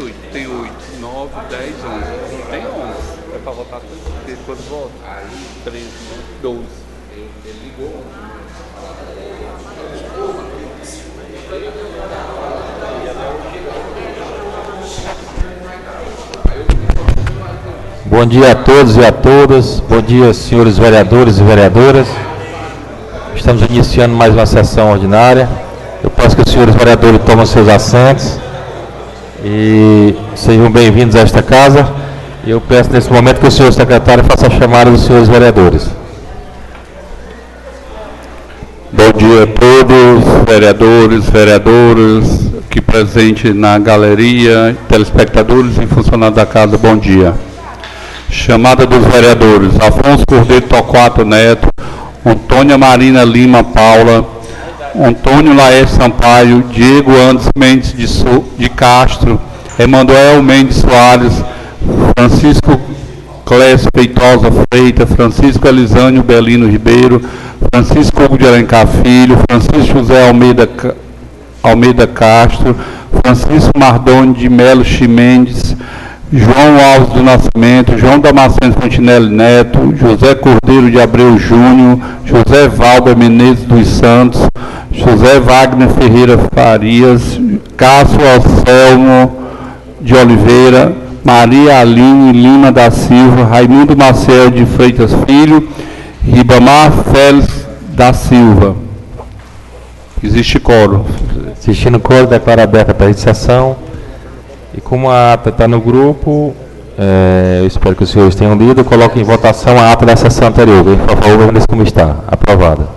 8. Tem 8, 9, 10, 11. Tem 11. É para votar quantos votos? 13, 12. Ele ligou. Bom dia a todos e a todas. Bom dia, senhores vereadores e vereadoras. Estamos iniciando mais uma sessão ordinária. Eu peço que os senhores vereadores tomem seus assentos e sejam bem-vindos a esta casa. E eu peço nesse momento que o senhor secretário faça a chamada dos senhores vereadores. Bom dia a todos, vereadores, vereadoras, aqui presente na galeria, telespectadores e funcionários da casa, bom dia. Chamada dos vereadores: Afonso Cordeiro Torquato Neto, Antônia Marina Lima Paula, Antônio Laércio Sampaio, Diego Andes Mendes de Castro, Emanuel Mendes Soares, Francisco Clécio Feitosa Freitas, Francisco Elisânio Belino Ribeiro, Francisco Hugo de Alencar Filho, Francisco José Almeida Castro, Francisco Mardoni de Melo Chimendes, João Alves do Nascimento, João Damasceno Fontinelli Neto, José Cordeiro de Abreu Júnior, José Valber Menezes dos Santos, José Wagner Ferreira Farias, Cássio Anselmo de Oliveira, Maria Aline Lima da Silva, Raimundo Maciel de Freitas Filho, Ribamar Félix da Silva. Existe quórum. Existindo quórum, declaro aberta a presente sessão. E como a ata está no grupo, eu espero que os senhores tenham lido, coloque em votação a ata da sessão anterior. Por favor, permaneça como está. Aprovada.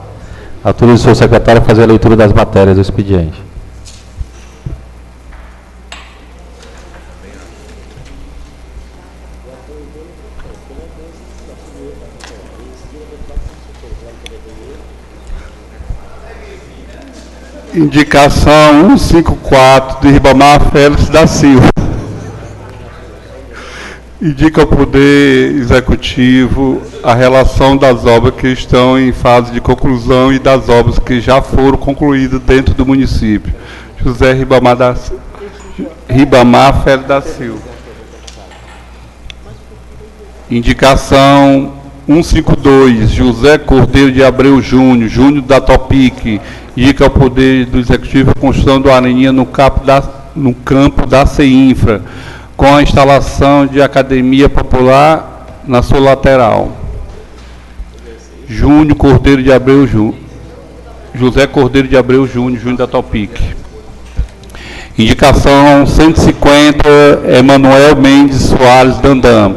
Autorize o senhor secretário a fazer a leitura das matérias do expediente. Indicação 154 de Ribamar Félix da Silva. Indica ao Poder Executivo a relação das obras que estão em fase de conclusão e das obras que já foram concluídas dentro do município. José Ribamar Félix da Silva. Indicação 152, José Cordeiro de Abreu Júnior, Júnior da Topic, indica ao Poder do Executivo a construção do Areninha no campo da CEINFRA, com a instalação de academia popular na sua lateral. Júnior Cordeiro de Abreu Júnior, José Cordeiro de Abreu Júnior, Júnior da Topic. Indicação 150, Emanuel Mendes Soares Dandam.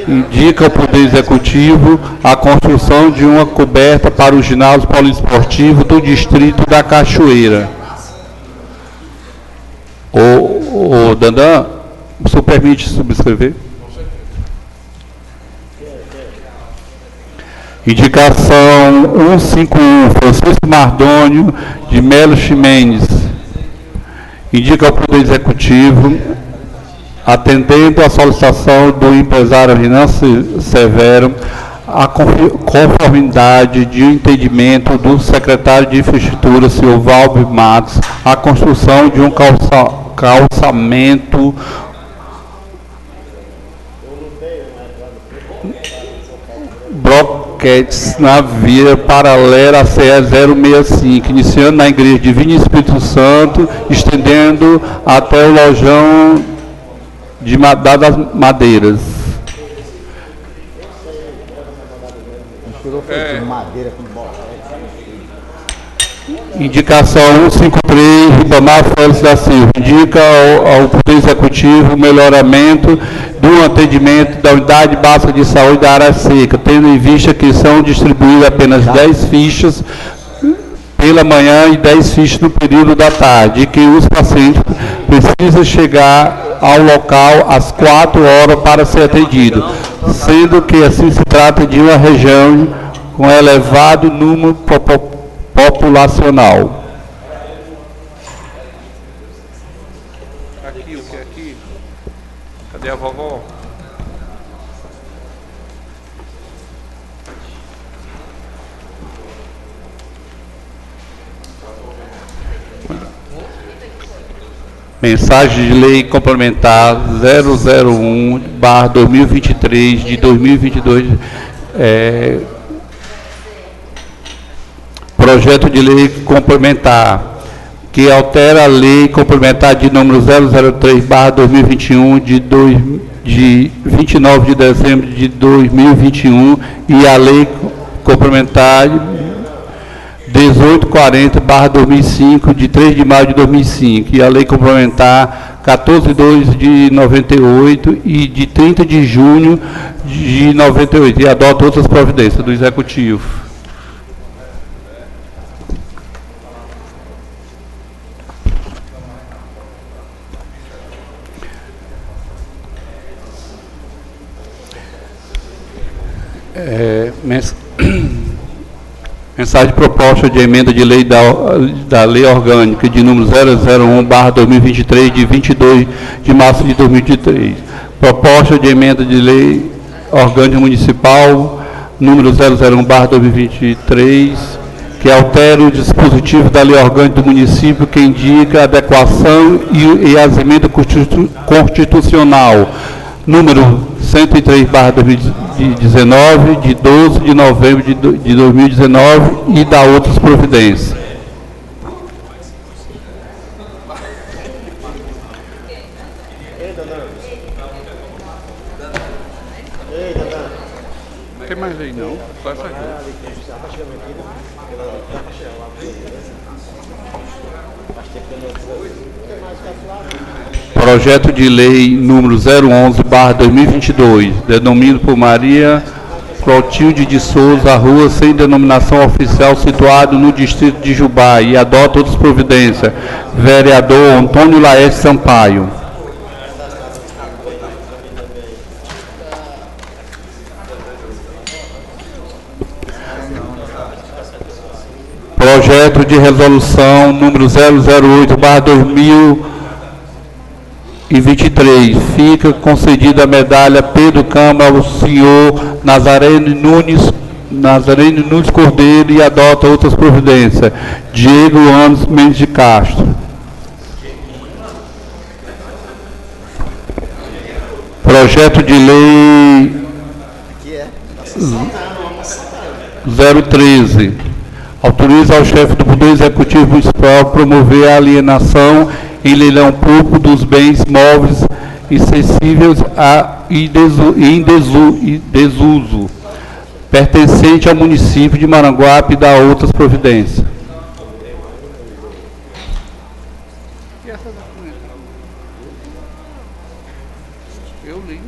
Indica ao Poder Executivo a construção de uma coberta para o ginásio poliesportivo do distrito da Cachoeira. Ô Dandan, o senhor permite subscrever? Indicação 151, Francisco Mardônio de Melo Ximenes. Indica ao Poder Executivo, atendendo à solicitação do empresário Renan Severo, a conformidade de entendimento do secretário de Infraestrutura, senhor Valber Matos, a construção de um calçamento broquetes na via paralela à CE 065, iniciando na Igreja Divino Espírito Santo, estendendo até o lojão das Madeiras. Indicação 153, Ribamar Félix da Silva. Indica ao Poder Executivo o melhoramento do atendimento da Unidade Básica de Saúde da Área Seca, tendo em vista que são distribuídas apenas 10 fichas pela manhã e 10 fichas no período da tarde, e que os pacientes precisam chegar ao local às 4 horas para ser atendido, sendo que assim se trata de uma região com elevado número populacional. Aqui, o que é aqui? Cadê a vovó? Mensagem de Lei Complementar 001/2023 de 2022. Projeto de Lei Complementar que altera a Lei Complementar de número 003/2021 de 29 de dezembro de 2021 e a Lei Complementar 1840/2005 de 3 de maio de 2005 e a Lei Complementar 14.2 de 98 e de 30 de junho de 98 e adota outras providências do Executivo. Mensagem de proposta de emenda de lei da Lei Orgânica de número 001/2023 de 22 de março de 2023. Proposta de emenda de lei orgânica municipal número 001/2023 que altera o dispositivo da Lei Orgânica do município que indica a adequação e as emendas constitucional número 103/2019, de 12 de novembro de 2019 e da outras providências. Não tem mais lei não, só essa aqui. Projeto de Lei número 011/2022, denominado por Maria Clotilde de Souza, rua sem denominação oficial, situado no distrito de Jubá, e adota outras providências. Vereador Antônio Laerte Sampaio. Projeto de resolução número 008/2023, fica concedida a medalha Pedro Câmara ao senhor Nazareno Nunes Cordeiro e adota outras providências. Diego Anos Mendes de Castro. Projeto de lei 013. Autoriza ao chefe do Poder Executivo Municipal promover a alienação em leilão público dos bens móveis insensíveis e desuso, pertencente ao município de Maranguape e da outras providências. E essa documento? Eu li.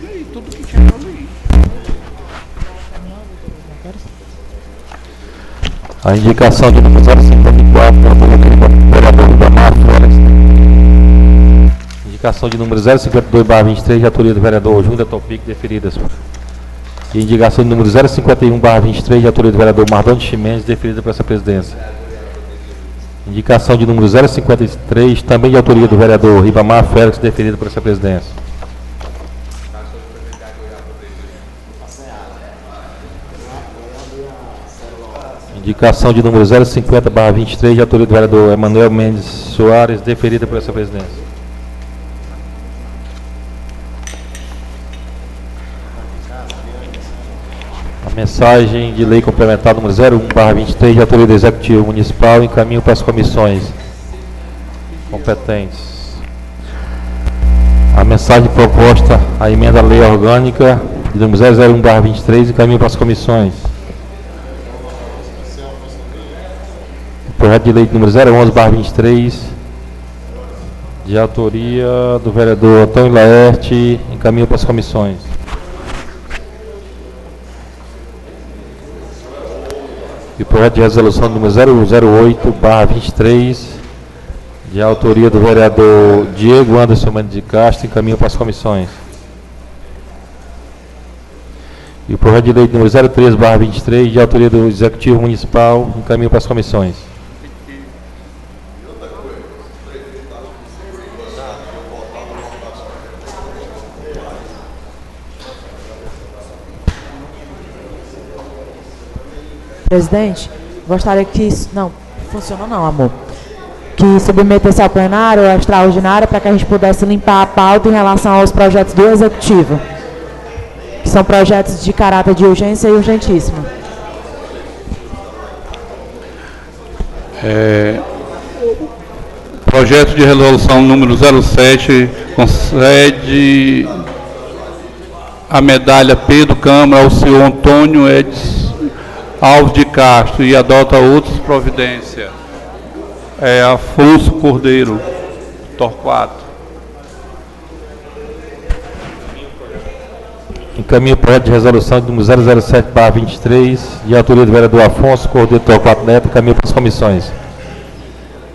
E tudo que tinha eu li. A indicação de número 054 do vereador Ribamar Félix. Indicação de número 052/23 de autoria do vereador Júnior Topic, deferidas. E indicação de número 051/23 de autoria do vereador Mardoni Chimenez, deferida por essa presidência. Indicação de número 053, também de autoria do vereador Ribamar Félix, deferida por essa presidência. Indicação de número 050/23 de autoria do vereador Emanuel Mendes Soares, deferida por essa presidência. A mensagem de lei complementar número 01/23 de autoria do Executivo Municipal encaminho para as comissões competentes. A mensagem proposta à emenda à lei orgânica de número 001/23 encaminho para as comissões. Projeto de lei número 011/23, de autoria do vereador Antônio Laerte, encaminho para as comissões. E projeto de resolução número 008/23, de autoria do vereador Diego Anderson Mendes de Castro, encaminho para as comissões. E o projeto de lei número 03/23, de autoria do Executivo Municipal, encaminho para as comissões. Presidente, gostaria que isso... Não, funcionou não, amor. que submetesse ao plenário ou à extraordinária para que a gente pudesse limpar a pauta em relação aos projetos do Executivo, que são projetos de caráter de urgência e urgentíssimo. Projeto de resolução número 07 concede a medalha Pedro Câmara ao senhor Antônio Edson Alves de Castro e adota outras providências. Afonso Cordeiro, Torquato. Encaminho o projeto de resolução número 007/23, de autoria do vereador Afonso Cordeiro Torquato Neto, encaminho para as comissões.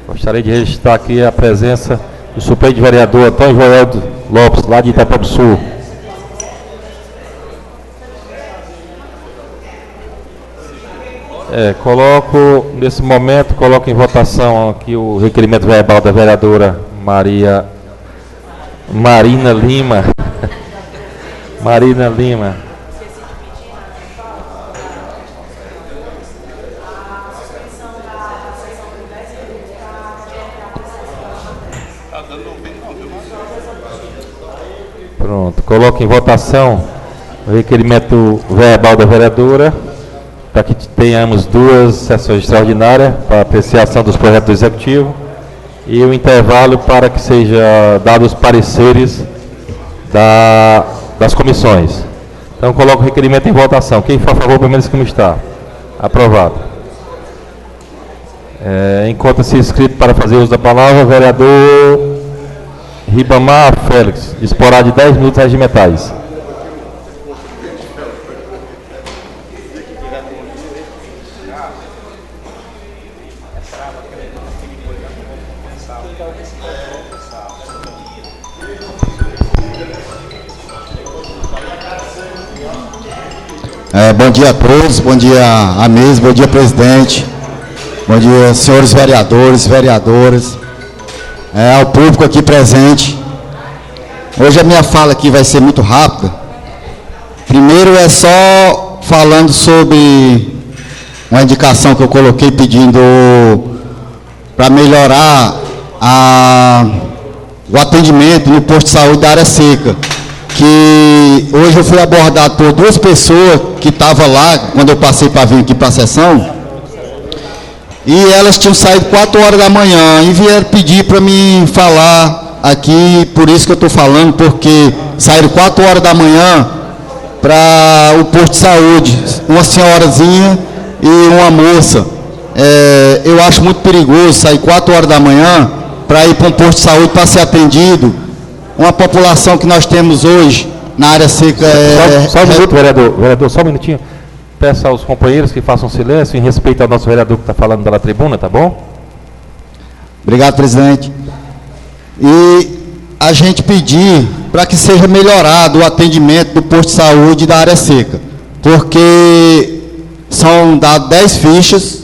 Gostaria de registrar aqui a presença do suplente vereador Antônio Joeldo Lopes, lá de Itapabu Sul. Nesse momento, coloco em votação aqui o requerimento verbal da vereadora Marina Lima. Marina Lima. Pronto, coloco em votação o requerimento verbal da vereadora para que tenhamos 2 sessões extraordinárias para apreciação dos projetos do Executivo e o intervalo para que seja dados os pareceres das comissões. Então, coloco o requerimento em votação. Quem for a favor, permaneça como está. Aprovado. Encontra-se inscrito para fazer uso da palavra o vereador Ribamar Félix, disporá de 10 minutos regimentais. Bom dia a todos, bom dia à mesa, bom dia presidente, bom dia senhores vereadores, vereadoras, ao público aqui presente. Hoje a minha fala aqui vai ser muito rápida. Primeiro é só falando sobre uma indicação que eu coloquei pedindo para melhorar o atendimento no posto de saúde da área seca. Que hoje eu fui abordado por 2 pessoas que estavam lá, quando eu passei para vir aqui para a sessão, e elas tinham saído 4 horas da manhã e vieram pedir para mim falar aqui, por isso que eu estou falando, porque saíram 4 horas da manhã para o posto de saúde, uma senhorazinha e uma moça. Eu acho muito perigoso sair 4 horas da manhã para ir para um posto de saúde para ser atendido. Uma população que nós temos hoje na área seca Só um minuto, vereador, só um minutinho. Peço aos companheiros que façam silêncio em respeito ao nosso vereador que está falando da tribuna, tá bom? Obrigado, presidente. E a gente pedir para que seja melhorado o atendimento do posto de saúde da área seca, porque são dadas 10 fichas,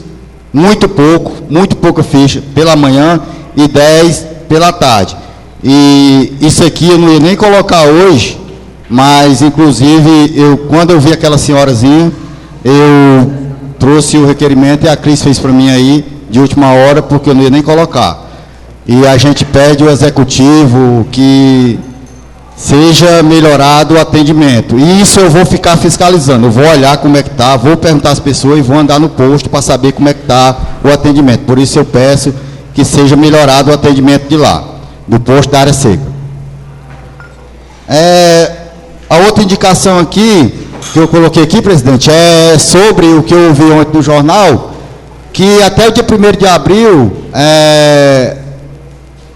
muito pouca ficha pela manhã e 10 pela tarde. E isso aqui eu não ia nem colocar hoje, mas inclusive quando eu vi aquela senhorazinha, eu trouxe o requerimento e a Cris fez para mim aí de última hora, porque eu não ia nem colocar. E a gente pede ao executivo que seja melhorado o atendimento. E isso eu vou ficar fiscalizando, eu vou olhar como é que está, vou perguntar às pessoas e vou andar no posto para saber como é que está o atendimento. Por isso eu peço que seja melhorado o atendimento de lá, do posto da área seca. A outra indicação aqui, que eu coloquei aqui, presidente, é sobre o que eu ouvi ontem no jornal, que até o dia 1º de abril,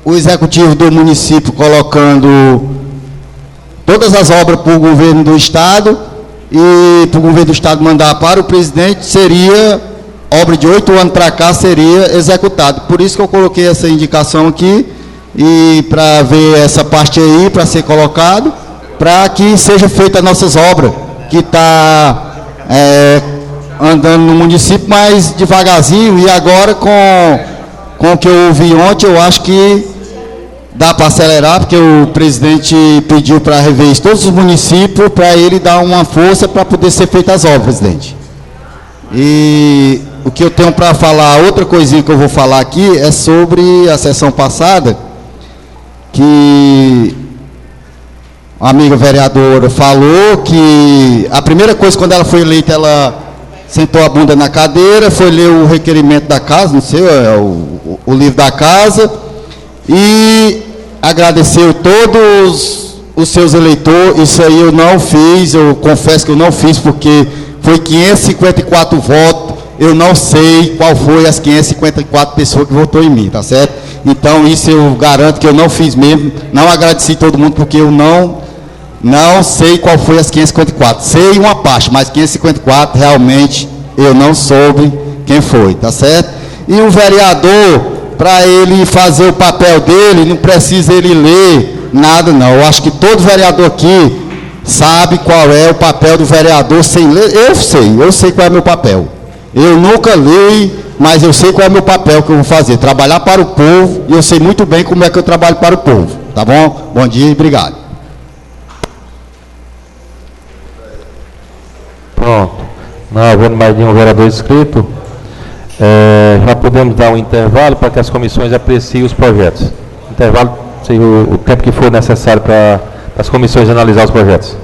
o executivo do município colocando todas as obras para o governo do estado, e para o governo do estado mandar para o presidente, seria, obra de 8 anos para cá, seria executado. Por isso que eu coloquei essa indicação aqui, e para ver essa parte aí, para ser colocado, para que seja feita as nossas obras, que está andando no município, mas devagarzinho, e agora com o que eu ouvi ontem, eu acho que dá para acelerar, porque o presidente pediu para rever todos os municípios, para ele dar uma força para poder ser feitas as obras, presidente. E o que eu tenho para falar, outra coisinha que eu vou falar aqui, é sobre a sessão passada, que a amiga vereadora falou que a primeira coisa, quando ela foi eleita, ela sentou a bunda na cadeira, foi ler o requerimento da casa, não sei, o livro da casa, e agradeceu todos os seus eleitores. Isso aí eu não fiz, eu confesso que eu não fiz, porque foi 554 votos, eu não sei qual foi as 554 pessoas que votou em mim, tá certo? Então isso eu garanto que eu não fiz mesmo, não agradeci todo mundo, porque eu não sei qual foi as 554, sei uma parte, mas 554 realmente eu não soube quem foi, tá certo? E o vereador, para ele fazer o papel dele, não precisa ele ler nada não, eu acho que todo vereador aqui sabe qual é o papel do vereador sem ler. Eu sei qual é o meu papel, eu nunca li, mas eu sei qual é o meu papel que eu vou fazer, trabalhar para o povo, e eu sei muito bem como é que eu trabalho para o povo, tá bom? Bom dia e obrigado. Pronto. Não havendo mais nenhum vereador inscrito, já podemos dar um intervalo para que as comissões apreciem os projetos. Intervalo, o tempo que for necessário para as comissões analisar os projetos.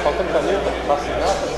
Falta caneta, passa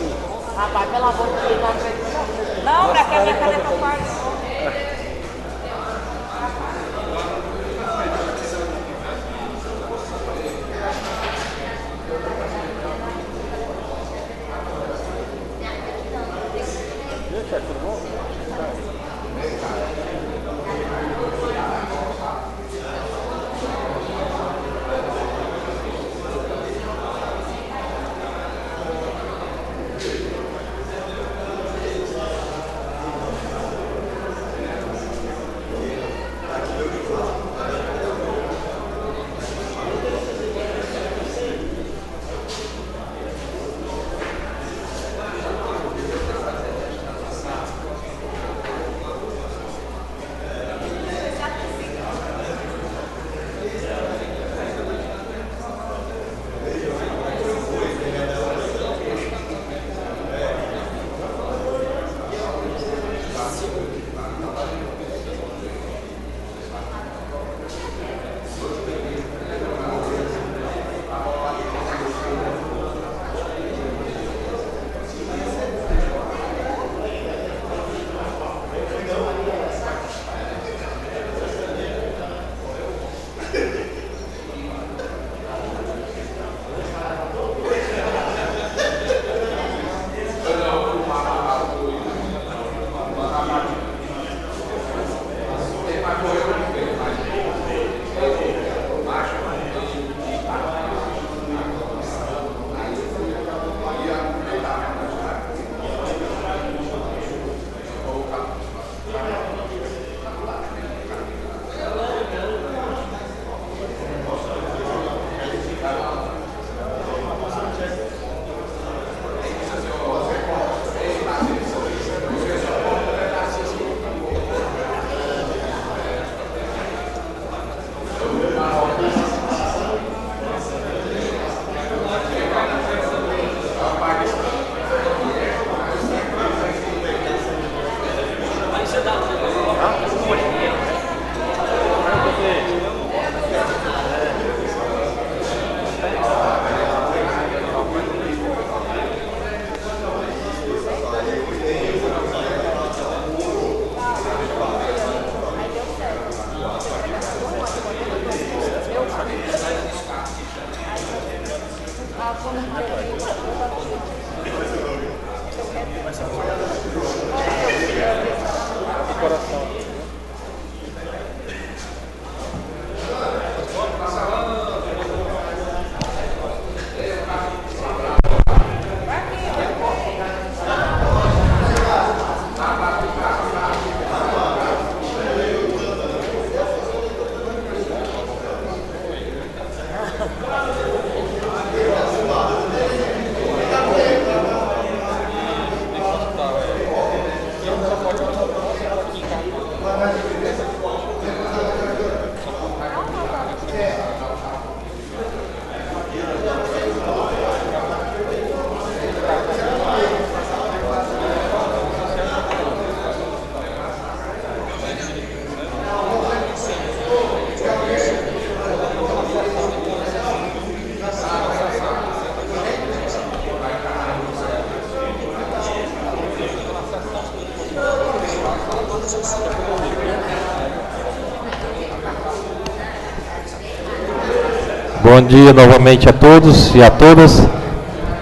Bom dia novamente a todos e a todas.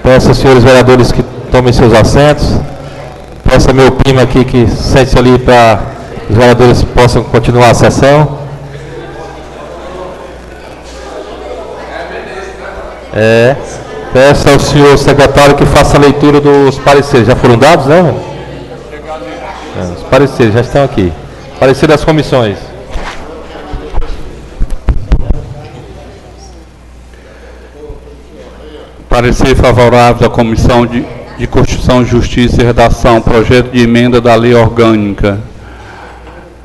Peço aos senhores vereadores que tomem seus assentos. Peço ao meu primo aqui que sente-se ali para os vereadores possam continuar a sessão. Peço ao senhor secretário que faça a leitura dos pareceres. Já foram dados, né? Os pareceres já estão aqui. Parecer das comissões. Parecer favorável da Comissão de Constituição, Justiça e Redação, projeto de emenda da Lei Orgânica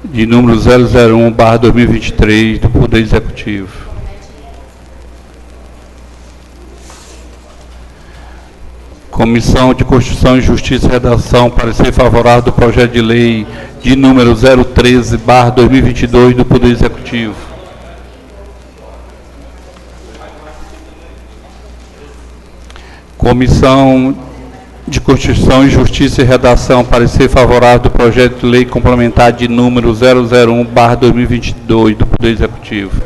de número 001/2023 do Poder Executivo. Comissão de Constituição, Justiça e Redação, parecer favorável do projeto de lei de número 013/2022 do Poder Executivo. Comissão de Constituição, Justiça e Redação, parecer favorável do projeto de lei complementar de número 001/2022 do Poder Executivo.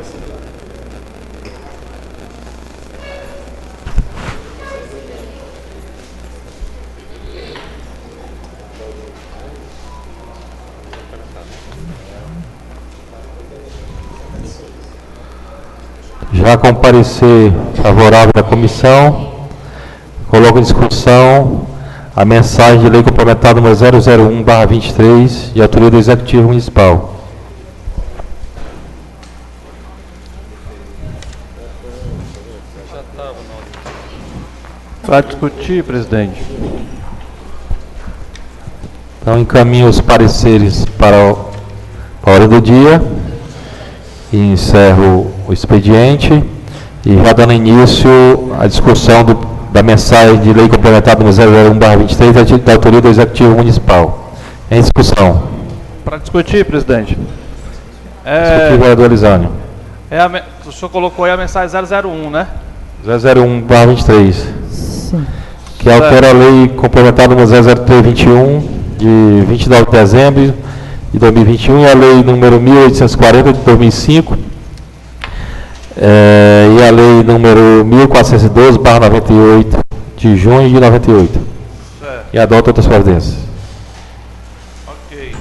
Já com parecer favorável da comissão, coloco em discussão a mensagem de lei complementar número 001/23, de autoria do Executivo Municipal. Para discutir, presidente. Então, encaminho os pareceres para a hora do dia e encerro o expediente e já dando início à discussão da mensagem de lei complementar número 001/23 da autoria do Executivo Municipal. Em discussão. Para discutir, presidente. Discutir, vereador Elisânio. O senhor colocou aí a mensagem 001, né? 001/23. Sim. Que altera a lei complementar número 003/21, de 29 de dezembro de 2021, e a lei número 1840 de 2005, e a lei número 1412/98 de junho de 98. Certo. E adota outras providências. Ok.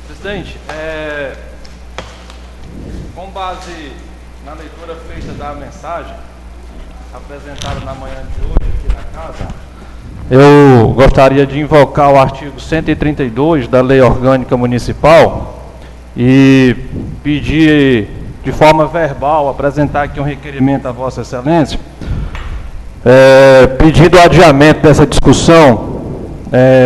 Presidente, com base na leitura feita da mensagem apresentada na manhã de hoje aqui na casa, eu gostaria de invocar o artigo 132 da Lei Orgânica Municipal e pedir de forma verbal, apresentar aqui um requerimento à Vossa Excelência, pedindo o adiamento dessa discussão,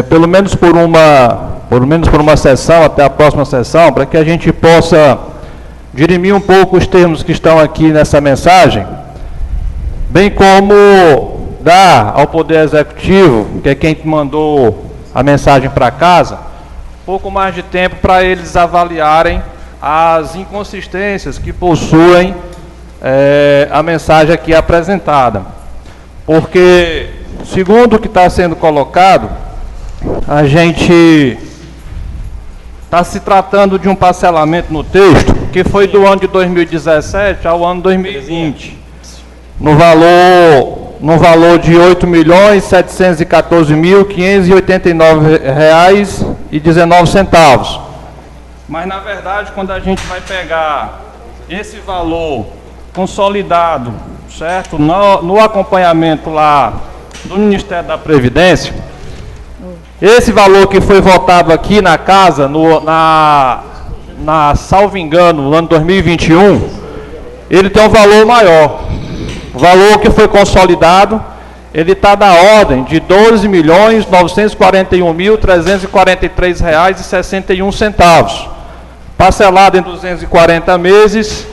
pelo menos por uma sessão, até a próxima sessão, para que a gente possa dirimir um pouco os termos que estão aqui nessa mensagem, bem como dar ao Poder Executivo, que é quem mandou a mensagem para casa, um pouco mais de tempo para eles avaliarem as inconsistências que possuem a mensagem aqui apresentada. Porque, segundo o que está sendo colocado, a gente está se tratando de um parcelamento no texto que foi do ano de 2017 ao ano 2020, no valor de R$ 8.714.589,19. Mas, na verdade, quando a gente vai pegar esse valor consolidado, certo, no acompanhamento lá do Ministério da Previdência, esse valor que foi votado aqui na casa, salvo engano, no ano 2021, ele tem um valor maior. O valor que foi consolidado, ele está da ordem de R$ 12.941.343,61, parcelado em 240 meses,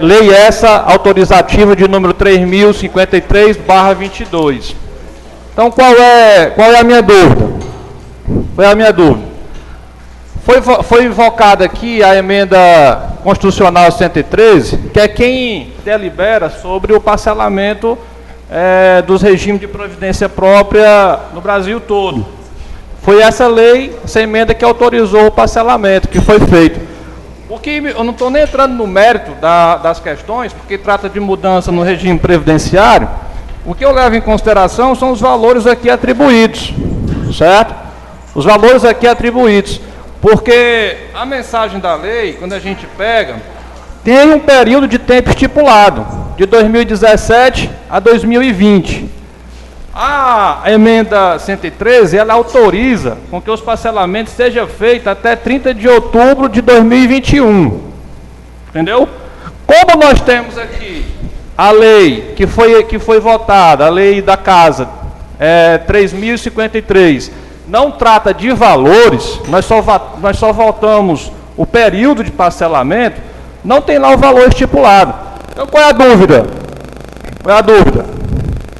lei essa autorizativa de número 3.053/22. Então, qual é a minha dúvida? Foi invocada aqui a emenda constitucional 113, que é quem delibera sobre o parcelamento dos regimes de previdência própria no Brasil todo. Foi essa lei, essa emenda que autorizou o parcelamento que foi feito. O eu não estou nem entrando no mérito das questões, porque trata de mudança no regime previdenciário. O que eu levo em consideração são os valores aqui atribuídos, certo? Os valores aqui atribuídos, porque a mensagem da lei, quando a gente pega, tem um período de tempo estipulado, de 2017 a 2020. A emenda 113, ela autoriza com que os parcelamentos sejam feitos até 30 de outubro de 2021. Entendeu? Como nós temos aqui a lei que foi votada, a lei da casa, 3.053, não trata de valores, nós só voltamos o período de parcelamento, não tem lá o valor estipulado. Então qual é a dúvida? Qual é a dúvida?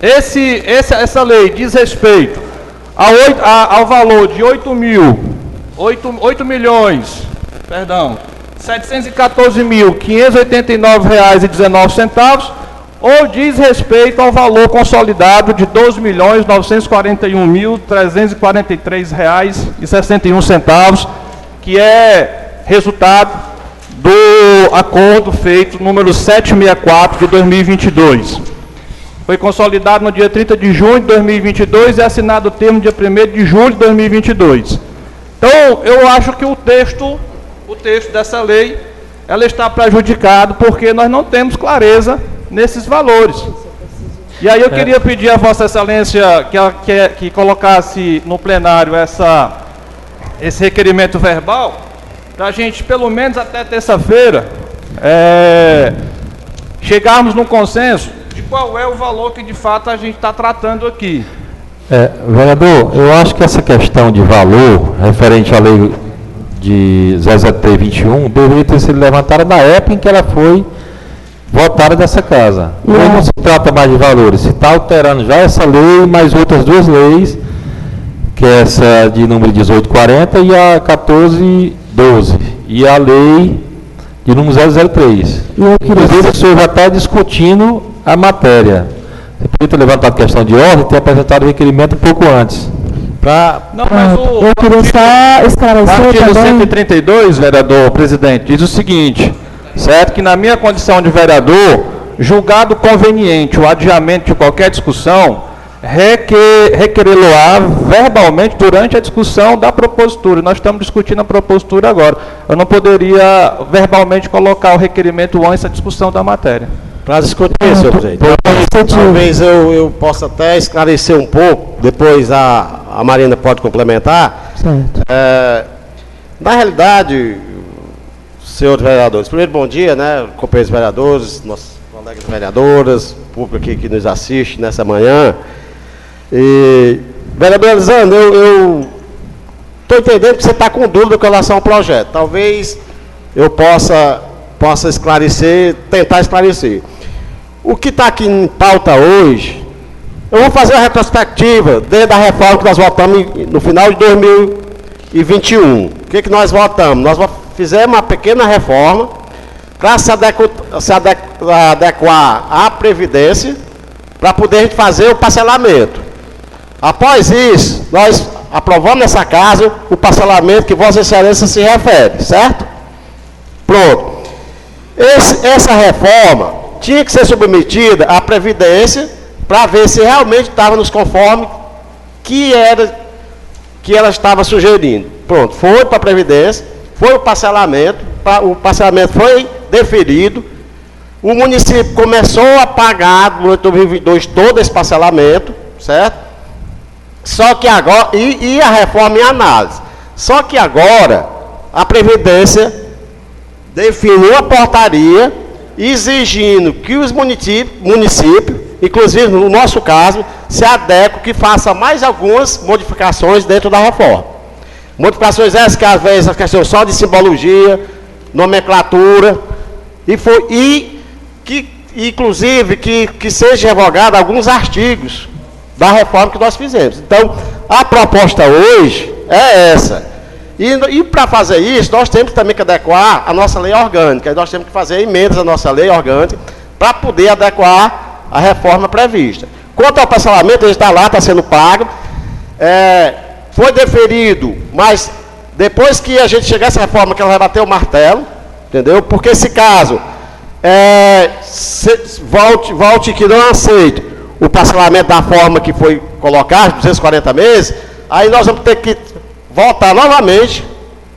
Essa lei diz respeito ao valor de 714.589,19, ou diz respeito ao valor consolidado de R$ 12.941.343,61, que é resultado do acordo feito número 764 de 2022. Foi consolidado no dia 30 de junho de 2022 e assinado o termo no dia 1º de julho de 2022. Então, eu acho que o texto dessa lei, ela está prejudicado porque nós não temos clareza nesses valores. E aí eu queria pedir a Vossa Excelência que colocasse no plenário esse requerimento verbal, para a gente, pelo menos até terça-feira, chegarmos num consenso de qual é o valor que de fato a gente está tratando aqui. Vereador, eu acho que essa questão de valor, referente à lei de 003/21, deveria ter sido levantada na época em que ela foi votada dessa casa. Hoje não se trata mais de valores, se está alterando já essa lei, mais outras duas leis, que é essa de número 1840 e a 1412, e a lei de número 003. Inclusive, o senhor já está discutindo a matéria. Você podia ter levantado a questão de ordem e ter apresentado o requerimento um pouco antes. Eu queria só esclarecer também. O artigo 132, vereador presidente, diz o seguinte, certo? Que na minha condição de vereador, julgado conveniente o adiamento de qualquer discussão, requerê-lo-á verbalmente durante a discussão da propositura. Nós estamos discutindo a propositura agora. Eu não poderia verbalmente colocar o requerimento antes da discussão da matéria. Para discutir, senhor presidente. Talvez eu possa até esclarecer um pouco, depois a Marina pode complementar. Na realidade, senhores vereadores, primeiro bom dia, né, companheiros vereadores, nossos colegas vereadoras, público aqui que nos assiste nessa manhã. E, vereador Elisandro, eu estou entendendo que você está com dúvida com relação ao projeto. Talvez eu possa esclarecer, tentar esclarecer. O que está aqui em pauta hoje, eu vou fazer uma retrospectiva dentro da reforma que nós votamos no final de 2021. O que nós votamos? Nós fizemos uma pequena reforma para se adequar à Previdência, para poder fazer o parcelamento. Após isso, nós aprovamos nessa casa o parcelamento que Vossa Excelência se refere, certo? Pronto. Essa reforma tinha que ser submetida à Previdência para ver se realmente estava nos conformes que ela estava sugerindo. Pronto, foi para a Previdência, foi o parcelamento foi deferido, o município começou a pagar durante 2022 todo esse parcelamento, certo? Só que agora, e a reforma em análise. Só que agora, a Previdência definiu a portaria exigindo que os municípios, inclusive no nosso caso, se adequem, que faça mais algumas modificações dentro da reforma. Modificações essas que às vezes a questão só de simbologia, nomenclatura, inclusive que seja revogado alguns artigos da reforma que nós fizemos. Então, a proposta hoje é essa. E para fazer isso, nós temos também que adequar a nossa lei orgânica. Nós temos que fazer emendas à nossa lei orgânica para poder adequar a reforma prevista. Quanto ao parcelamento, ele está lá, está sendo pago. Foi deferido, mas depois que a gente chegar a essa reforma, que ela vai bater o martelo, entendeu? Porque esse caso, volte que não aceite o parcelamento da forma que foi colocado, 240 meses, aí nós vamos ter que votar novamente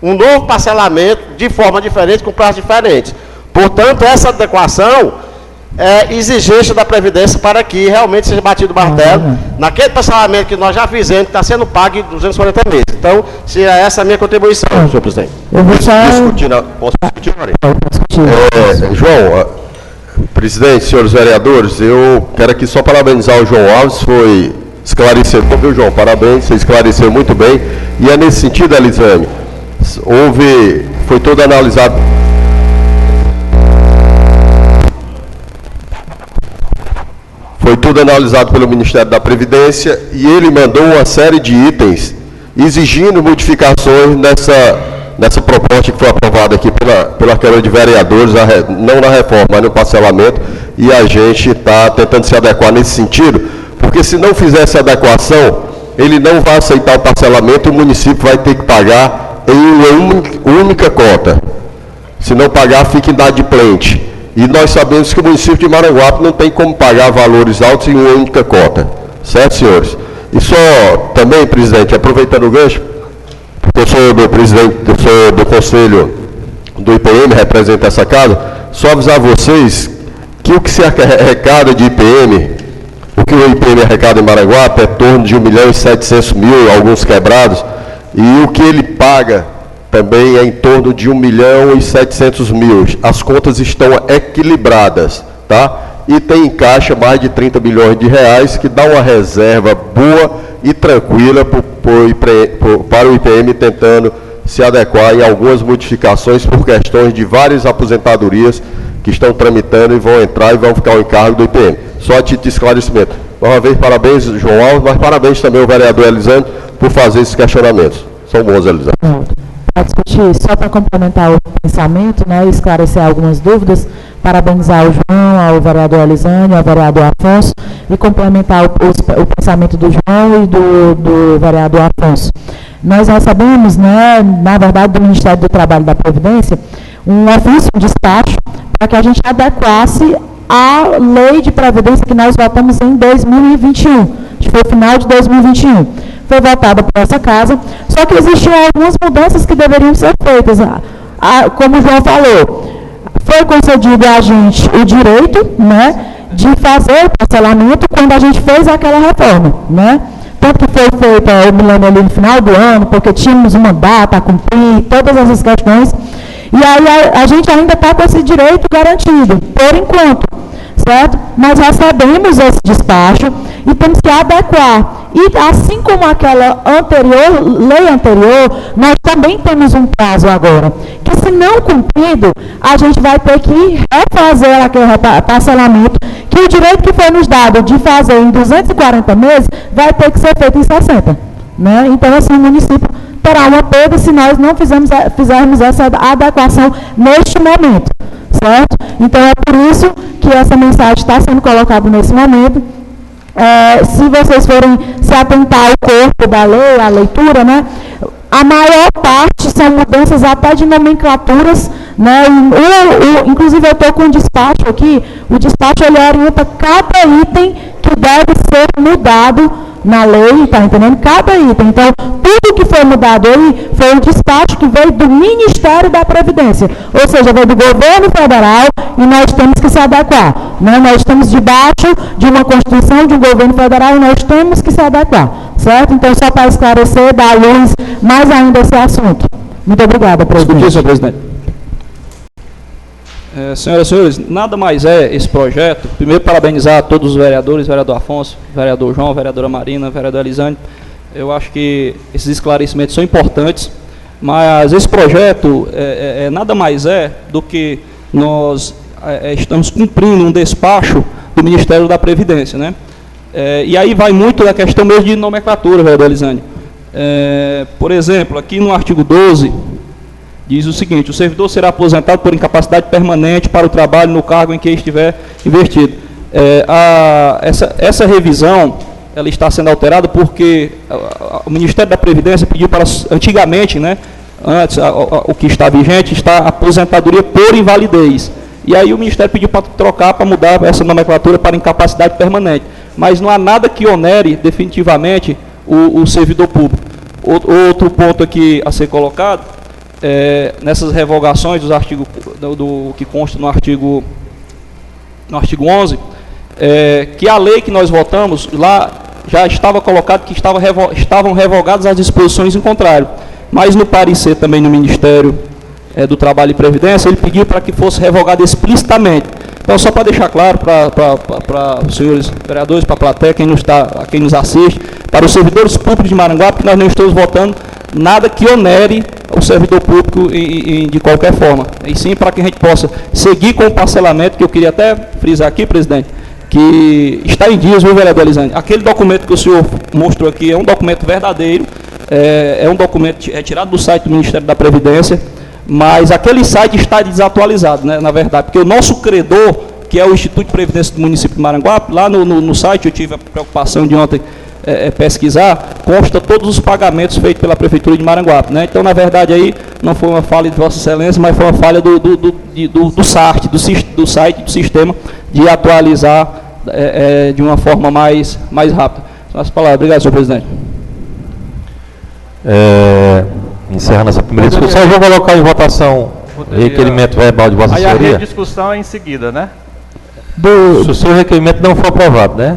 um novo parcelamento de forma diferente, com prazos diferentes. Portanto, essa adequação é exigência da Previdência para que realmente seja batido o martelo naquele parcelamento que nós já fizemos, que está sendo pago em 240 meses. Então, se essa é a minha contribuição, senhor presidente. Eu vou só... Posso discutir, Maria? João, presidente, senhores vereadores, eu quero aqui só parabenizar o João Alves, foi esclarecedor, viu, João? Parabéns, você esclareceu muito bem. E é nesse sentido, Elisane, foi todo analisado... Foi tudo analisado pelo Ministério da Previdência e ele mandou uma série de itens exigindo modificações nessa proposta que foi aprovada aqui pela Câmara de Vereadores, não na reforma, mas no parcelamento, e a gente está tentando se adequar nesse sentido, porque se não fizer essa adequação, ele não vai aceitar o parcelamento e o município vai ter que pagar em uma única cota. Se não pagar, fica inadimplente. E nós sabemos que o município de Maranguape não tem como pagar valores altos em uma única cota. Certo, senhores? E só também, presidente, aproveitando o gancho, porque eu sou do presidente, eu sou do conselho do IPM, represento essa casa, só avisar vocês que o que se arrecada de IPM, o que o IPM arrecada em Maranguape é em torno de 1.700.000, alguns quebrados, e o que ele paga também é em torno de 1.700.000. As contas estão equilibradas, tá? E tem em caixa mais de 30 bilhões de reais, que dá uma reserva boa e tranquila para o IPM, tentando se adequar em algumas modificações por questões de várias aposentadorias que estão tramitando e vão entrar e vão ficar ao encargo do IPM. Só a título de esclarecimento. Mais uma vez, parabéns, João Alves, mas parabéns também ao vereador Elisandro por fazer esses questionamentos. São bons, Elisandro. Para discutir, só para complementar o pensamento, né, e esclarecer algumas dúvidas, parabenizar o João, ao vereador Elisane, ao vereador Afonso, e complementar o pensamento do João e do vereador Afonso. Nós recebemos, né, na verdade, do Ministério do Trabalho e da Previdência, um ofício, um despacho, para que a gente adequasse a lei de previdência que nós votamos em 2021, que foi o final de 2021. Foi votada por essa casa, só que existiam algumas mudanças que deveriam ser feitas. Como o João falou, foi concedido a gente o direito, né, de fazer o parcelamento quando a gente fez aquela reforma, né? Tanto que foi feito, eu me lembro ali no final do ano, porque tínhamos uma data a cumprir, todas essas questões, e aí a gente ainda está com esse direito garantido, por enquanto, certo? Nós recebemos esse despacho e temos que adequar. E assim como aquela lei anterior, nós também temos um prazo agora, que se não cumprido, a gente vai ter que refazer aquele parcelamento, que o direito que foi nos dado de fazer em 240 meses, vai ter que ser feito em 60. Né? Então, assim, o município terá uma perda se nós não fizermos essa adequação neste momento, certo? Então, é por isso que essa mensagem está sendo colocada nesse momento. Se vocês forem se atentar ao corpo da lei, à leitura, né, a maior parte são mudanças até de nomenclaturas, né, inclusive eu estou com um despacho aqui, o despacho ele orienta cada item que deve ser mudado na lei, tá entendendo? Cada item. Então, tudo que foi mudado aí foi um despacho que veio do Ministério da Previdência, ou seja, veio do governo federal e nós temos que se adequar. Né? Nós estamos debaixo de uma Constituição, de um governo federal e nós temos que se adequar, certo? Então, só para esclarecer, dar luz mais ainda a esse assunto. Muito obrigada, presidente. Discutir, senhor presidente. Senhoras e senhores, nada mais é esse projeto. Primeiro, parabenizar a todos os vereadores, vereador Afonso, vereador João, vereadora Marina, vereador Elisane. Eu acho que esses esclarecimentos são importantes, mas esse projeto nada mais é do que nós estamos cumprindo um despacho do Ministério da Previdência, né? E aí vai muito da questão mesmo de nomenclatura, vereador Elisane. Por exemplo, aqui no artigo 12, diz o seguinte: o servidor será aposentado por incapacidade permanente para o trabalho no cargo em que estiver investido. Essa revisão ela está sendo alterada porque o Ministério da Previdência pediu para, antigamente, né, antes, o que está vigente, está aposentadoria por invalidez. E aí o Ministério pediu para trocar, para mudar essa nomenclatura para incapacidade permanente. Mas não há nada que onere definitivamente o servidor público. Outro ponto aqui a ser colocado, nessas revogações dos artigos, do que consta no artigo 11, que a lei que nós votamos, lá já estava colocado que estavam revogadas as disposições em contrário. Mas no parecer também no Ministério do Trabalho e Previdência, ele pediu para que fosse revogado explicitamente. Então, só para deixar claro para os senhores vereadores, para a plateia, quem nos assiste, para os servidores públicos de Maranguape, que nós não estamos votando nada que onere o servidor público de qualquer forma. E sim para que a gente possa seguir com o parcelamento, que eu queria até frisar aqui, presidente, que está em dias, viu, vereador Elisângela? Aquele documento que o senhor mostrou aqui é um documento verdadeiro, é um documento retirado do site do Ministério da Previdência, mas aquele site está desatualizado, né, na verdade, porque o nosso credor, que é o Instituto de Previdência do município de Maranguape, lá no site, eu tive a preocupação de ontem pesquisar, consta todos os pagamentos feitos pela Prefeitura de Maranguape, né? Então, na verdade, aí não foi uma falha de Vossa Excelência, mas foi uma falha do site do sistema, de atualizar de uma forma mais rápida. São as palavras. Obrigado, senhor presidente. Encerrando essa primeira discussão, eu vou colocar em votação o requerimento verbal de Vossa Senhoria. Aí a discussão é em seguida, né? Se o seu requerimento não for aprovado, né?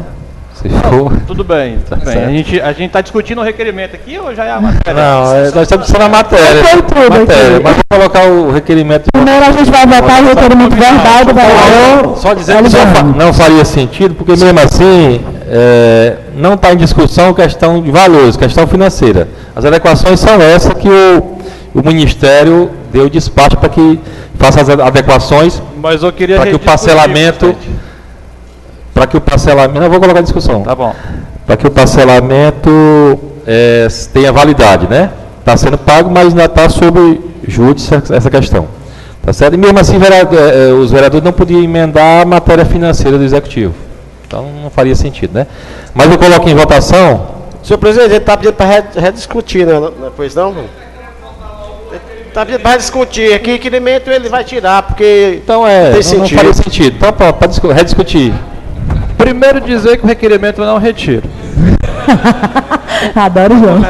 Se for... Tudo bem, tá bem. A gente está discutindo o requerimento aqui ou já é a matéria? Não, nós estamos discutindo a matéria. Mas vou colocar o requerimento. Primeiro a gente vai votar o requerimento verbal do vereador. Só dizendo que não faria sentido, porque mesmo assim não está em discussão questão de valores, questão financeira. As adequações são essas que o Ministério deu despacho para que faça as adequações. Mas eu queria para que o parcelamento. Para que o parcelamento. Não vou colocar em discussão. Tá bom. Para que o parcelamento tenha validade, né? Está sendo pago, mas ainda está sob júdice essa questão. Tá certo? E mesmo assim, os vereadores não podiam emendar a matéria financeira do Executivo. Então não faria sentido, né? Mas eu coloco em votação. Senhor presidente, ele está pedindo para rediscutir, né? Pois não? Está pedindo para rediscutir. Aqui, requerimento ele vai tirar, porque então não faria sentido. Então, para rediscutir. Primeiro dizer que o requerimento não retiro. Adoro, João.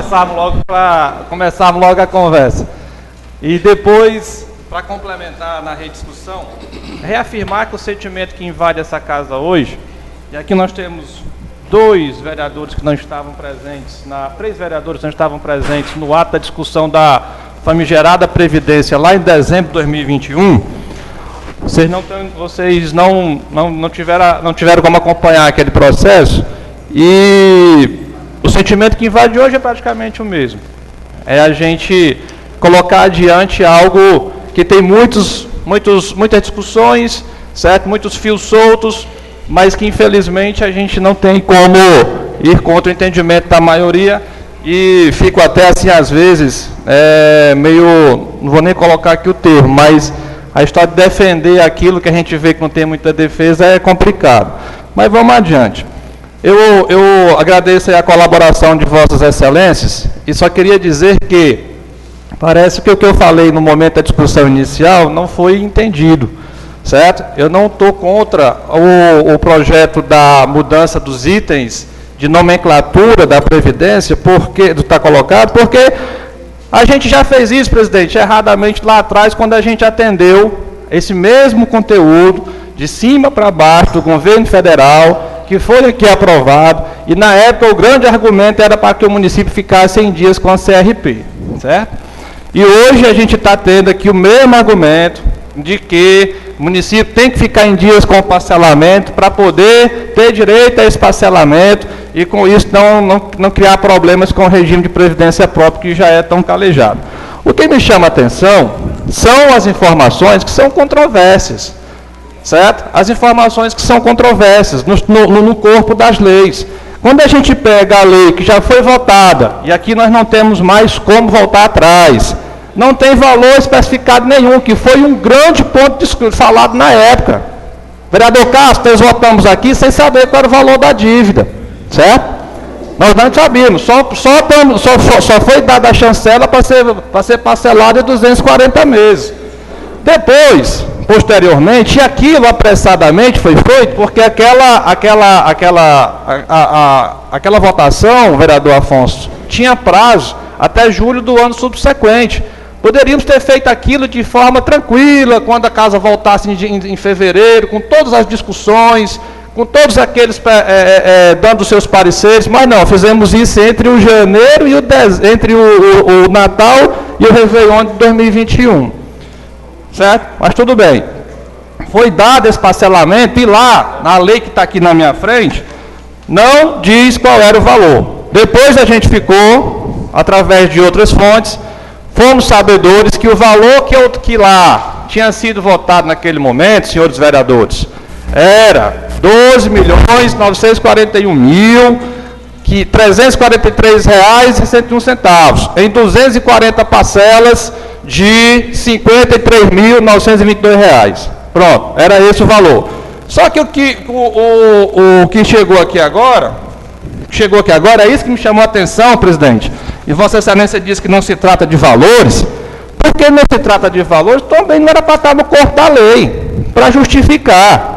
Começarmos logo a conversa. E depois, para complementar na rediscussão, reafirmar que o sentimento que invade essa casa hoje, e aqui nós temos 3 vereadores que não estavam presentes no ato da discussão da famigerada Previdência lá em dezembro de 2021, vocês não tiveram como acompanhar aquele processo, e o sentimento que invade hoje é praticamente o mesmo. É a gente colocar adiante algo que tem muitas discussões, certo? Muitos fios soltos, mas que infelizmente a gente não tem como ir contra o entendimento da maioria, e fico até assim às vezes não vou nem colocar aqui o termo, mas a história de defender aquilo que a gente vê que não tem muita defesa é complicado. Mas vamos adiante. Eu agradeço a colaboração de Vossas Excelências, e só queria dizer que parece que o que eu falei no momento da discussão inicial não foi entendido, certo? Eu não estou contra o projeto da mudança dos itens de nomenclatura da Previdência, porque está colocado, porque a gente já fez isso, presidente, erradamente lá atrás, quando a gente atendeu esse mesmo conteúdo, de cima para baixo, do governo federal, que foi aqui aprovado, e na época o grande argumento era para que o município ficasse em dias com a CRP, certo? E hoje a gente está tendo aqui o mesmo argumento, de que o município tem que ficar em dias com o parcelamento, para poder ter direito a esse parcelamento, e com isso não criar problemas com o regime de previdência próprio, que já é tão calejado. O que me chama a atenção são as informações que são controvérsias, certo? As informações que são controvérsias no corpo das leis. Quando a gente pega a lei que já foi votada, e aqui nós não temos mais como voltar atrás, não tem valor especificado nenhum, que foi um grande ponto falado na época. Vereador Castro, nós votamos aqui sem saber qual era o valor da dívida, certo? Nós não sabíamos, só foi dada a chancela para ser parcelado em 240 meses. Depois, posteriormente, aquilo apressadamente foi feito porque aquela votação, vereador Afonso, tinha prazo até julho do ano subsequente. Poderíamos ter feito aquilo de forma tranquila, quando a casa voltasse em fevereiro, com todas as discussões, com todos aqueles dando seus pareceres, mas não, fizemos isso entre o janeiro e entre o Natal e o Réveillon de 2021. Certo? Mas tudo bem. Foi dado esse parcelamento e lá, na lei que está aqui na minha frente, não diz qual era o valor. Depois a gente ficou, através de outras fontes, fomos sabedores que o valor que lá tinha sido votado naquele momento, senhores vereadores, era R$12.941.343,01 em 240 parcelas de R$ 53.922. Pronto, era esse o valor. Só que o que chegou aqui agora, é isso que me chamou a atenção, presidente. E Vossa Excelência disse que não se trata de valores. Porque não se trata de valores, também não era para estar no corpo da lei, para justificar.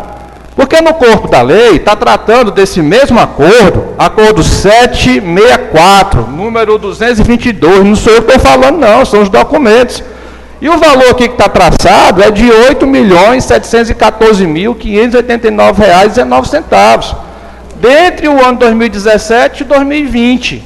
Porque no corpo da lei está tratando desse mesmo acordo 764, número 222, não sou eu que estou falando não, são os documentos. E o valor aqui que está traçado é de R$ 8.714.589,19, dentre o ano 2017 e 2020.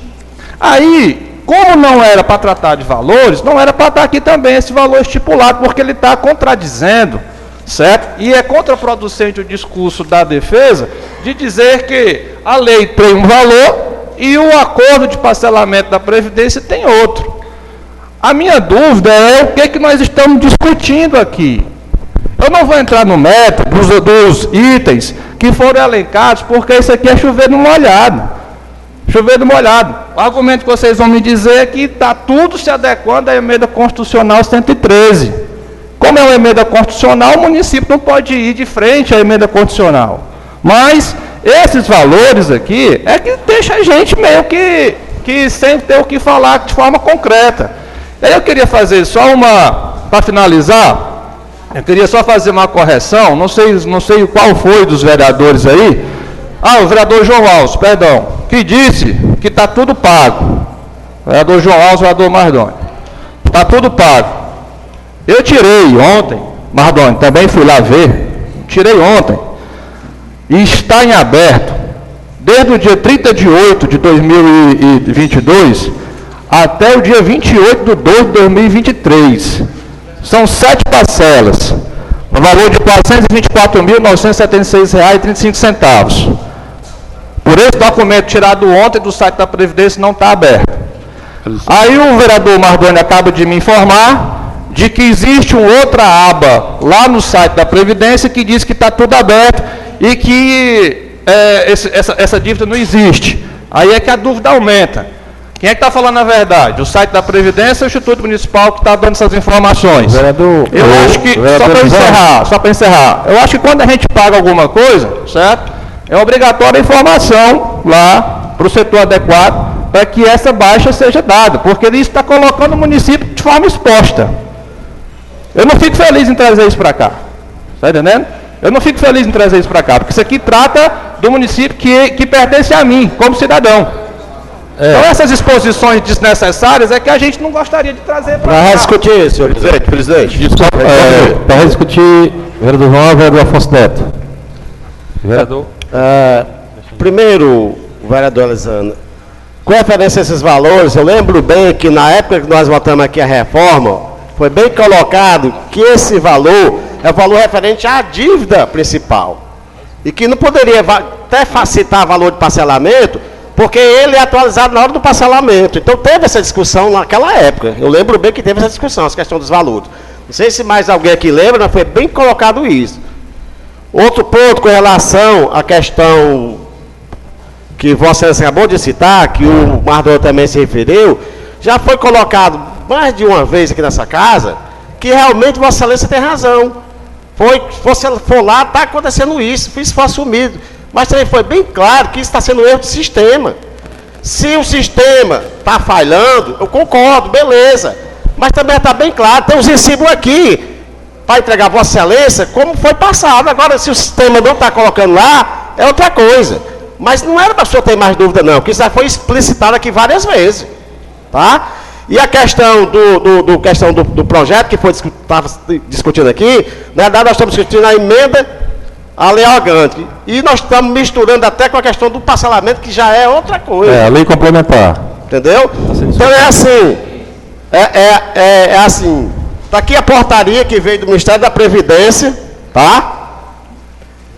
Aí, como não era para tratar de valores, não era para estar aqui também esse valor estipulado, porque ele está contradizendo, certo? E é contraproducente o discurso da defesa de dizer que a lei tem um valor e o acordo de parcelamento da Previdência tem outro. A minha dúvida é o que nós estamos discutindo aqui. Eu não vou entrar no mérito dos itens que foram elencados, porque isso aqui é chover no molhado. Chover no molhado. O argumento que vocês vão me dizer é que está tudo se adequando à emenda constitucional 113. Como é uma emenda constitucional, o município não pode ir de frente à emenda constitucional. Mas esses valores aqui é que deixa a gente meio que sem ter o que falar de forma concreta. Aí eu queria fazer só para finalizar, eu queria só fazer uma correção, não sei qual foi dos vereadores aí. O vereador João Alves, perdão, que disse que está tudo pago. Vereador João Alves, vereador Mardoni. Está tudo pago. Eu tirei ontem, Mardoni, também fui lá ver, tirei ontem, e está em aberto, desde o dia 30 de 8 de 2022, até o dia 28 de 2 de 2023. São 7 parcelas, no valor de R$ 424.976,35. Por esse documento tirado ontem do site da Previdência não está aberto. Aí o vereador Mardoni acaba de me informar de que existe uma outra aba lá no site da Previdência que diz que está tudo aberto e que essa dívida não existe. Aí é que a dúvida aumenta. Quem é que está falando a verdade? O site da Previdência ou o Instituto Municipal que está dando essas informações? Vereador, eu acho que, só para encerrar, eu acho que quando a gente paga alguma coisa, certo? É obrigatória a informação lá para o setor adequado para que essa baixa seja dada, porque isso está colocando o município de forma exposta. Eu não fico feliz em trazer isso para cá, está entendendo? Eu não fico feliz em trazer isso para cá, porque isso aqui trata do município que pertence a mim, como cidadão. Então essas exposições desnecessárias é que a gente não gostaria de trazer para cá. Para discutir, senhor presidente. Para rediscutir, vereador João, vereador Afonso Neto. Vereador. Primeiro, vereador Elisandro, com referência a esses valores, eu lembro bem que na época que nós votamos aqui a reforma, foi bem colocado que esse valor é o valor referente à dívida principal. E que não poderia até citar valor de parcelamento, porque ele é atualizado na hora do parcelamento. Então teve essa discussão naquela época. Eu lembro bem que teve essa discussão, essa questão dos valores. Não sei se mais alguém aqui lembra, mas foi bem colocado isso. Outro ponto com relação à questão que Vossa Excelência acabou de citar, que o Mardoni também se referiu, já foi colocado mais de uma vez aqui nessa casa, que realmente Vossa Excelência tem razão. Se você for lá, está acontecendo isso foi assumido. Mas também foi bem claro que isso está sendo um erro de sistema. Se o sistema está falhando, eu concordo, beleza. Mas também está bem claro, tem os recibos aqui para entregar a Vossa Excelência, como foi passado. Agora, se o sistema não está colocando lá, é outra coisa. Mas não era para a pessoa ter mais dúvida, não, que isso já foi explicitado aqui várias vezes. Tá? E a questão do projeto que foi discutido aqui, na verdade nós estamos discutindo a emenda à lei orgânica. E nós estamos misturando até com a questão do parcelamento, que já é outra coisa. É, a lei complementar. Entendeu? Então é assim, assim, está aqui a portaria que veio do Ministério da Previdência, tá?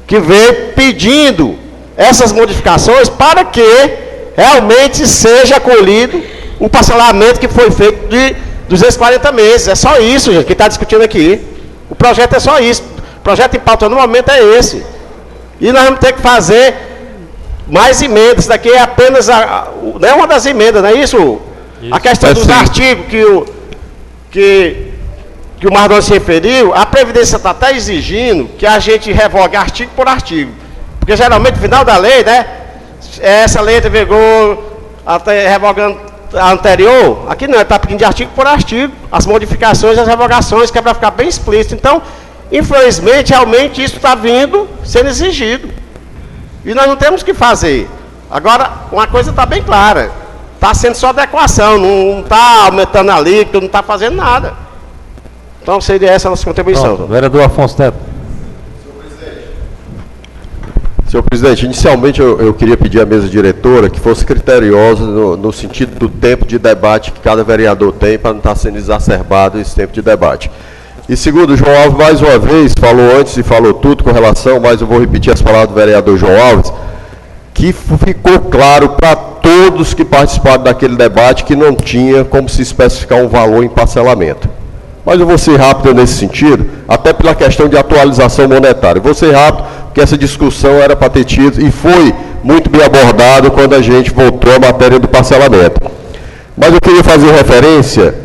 Que veio pedindo essas modificações para que realmente seja acolhido o parcelamento que foi feito de 240 meses. É só isso, gente, que está discutindo aqui. O projeto é só isso. O projeto em pauta no momento é esse. E nós vamos ter que fazer mais emendas. Isso daqui é apenas uma das emendas, não é isso? A questão dos artigos que o Mardoni se referiu, a Previdência está até exigindo que a gente revogue artigo por artigo. Porque geralmente, no final da lei, né? Essa lei entra em vigor, até revogando a anterior, aqui não, está pedindo de artigo por artigo, as modificações e as revogações, que é para ficar bem explícito. Então, infelizmente, realmente isso está sendo exigido. E nós não temos que fazer. Agora, uma coisa está bem clara, está sendo só adequação, não está aumentando a alíquota, não está fazendo nada. Então, seria essa a nossa contribuição. Pronto, vereador Afonso Neto. Senhor presidente, inicialmente eu queria pedir à mesa diretora que fosse criteriosa no sentido do tempo de debate que cada vereador tem, para não estar sendo exacerbado esse tempo de debate. E segundo, o João Alves, mais uma vez, falou antes e falou tudo com relação, mas eu vou repetir as palavras do vereador João Alves, que ficou claro para todos que participaram daquele debate que não tinha como se especificar um valor em parcelamento. Mas eu vou ser rápido nesse sentido, até pela questão de atualização monetária. Eu vou ser rápido, porque essa discussão era para ter tido e foi muito bem abordado quando a gente voltou à matéria do parcelamento. Mas eu queria fazer referência,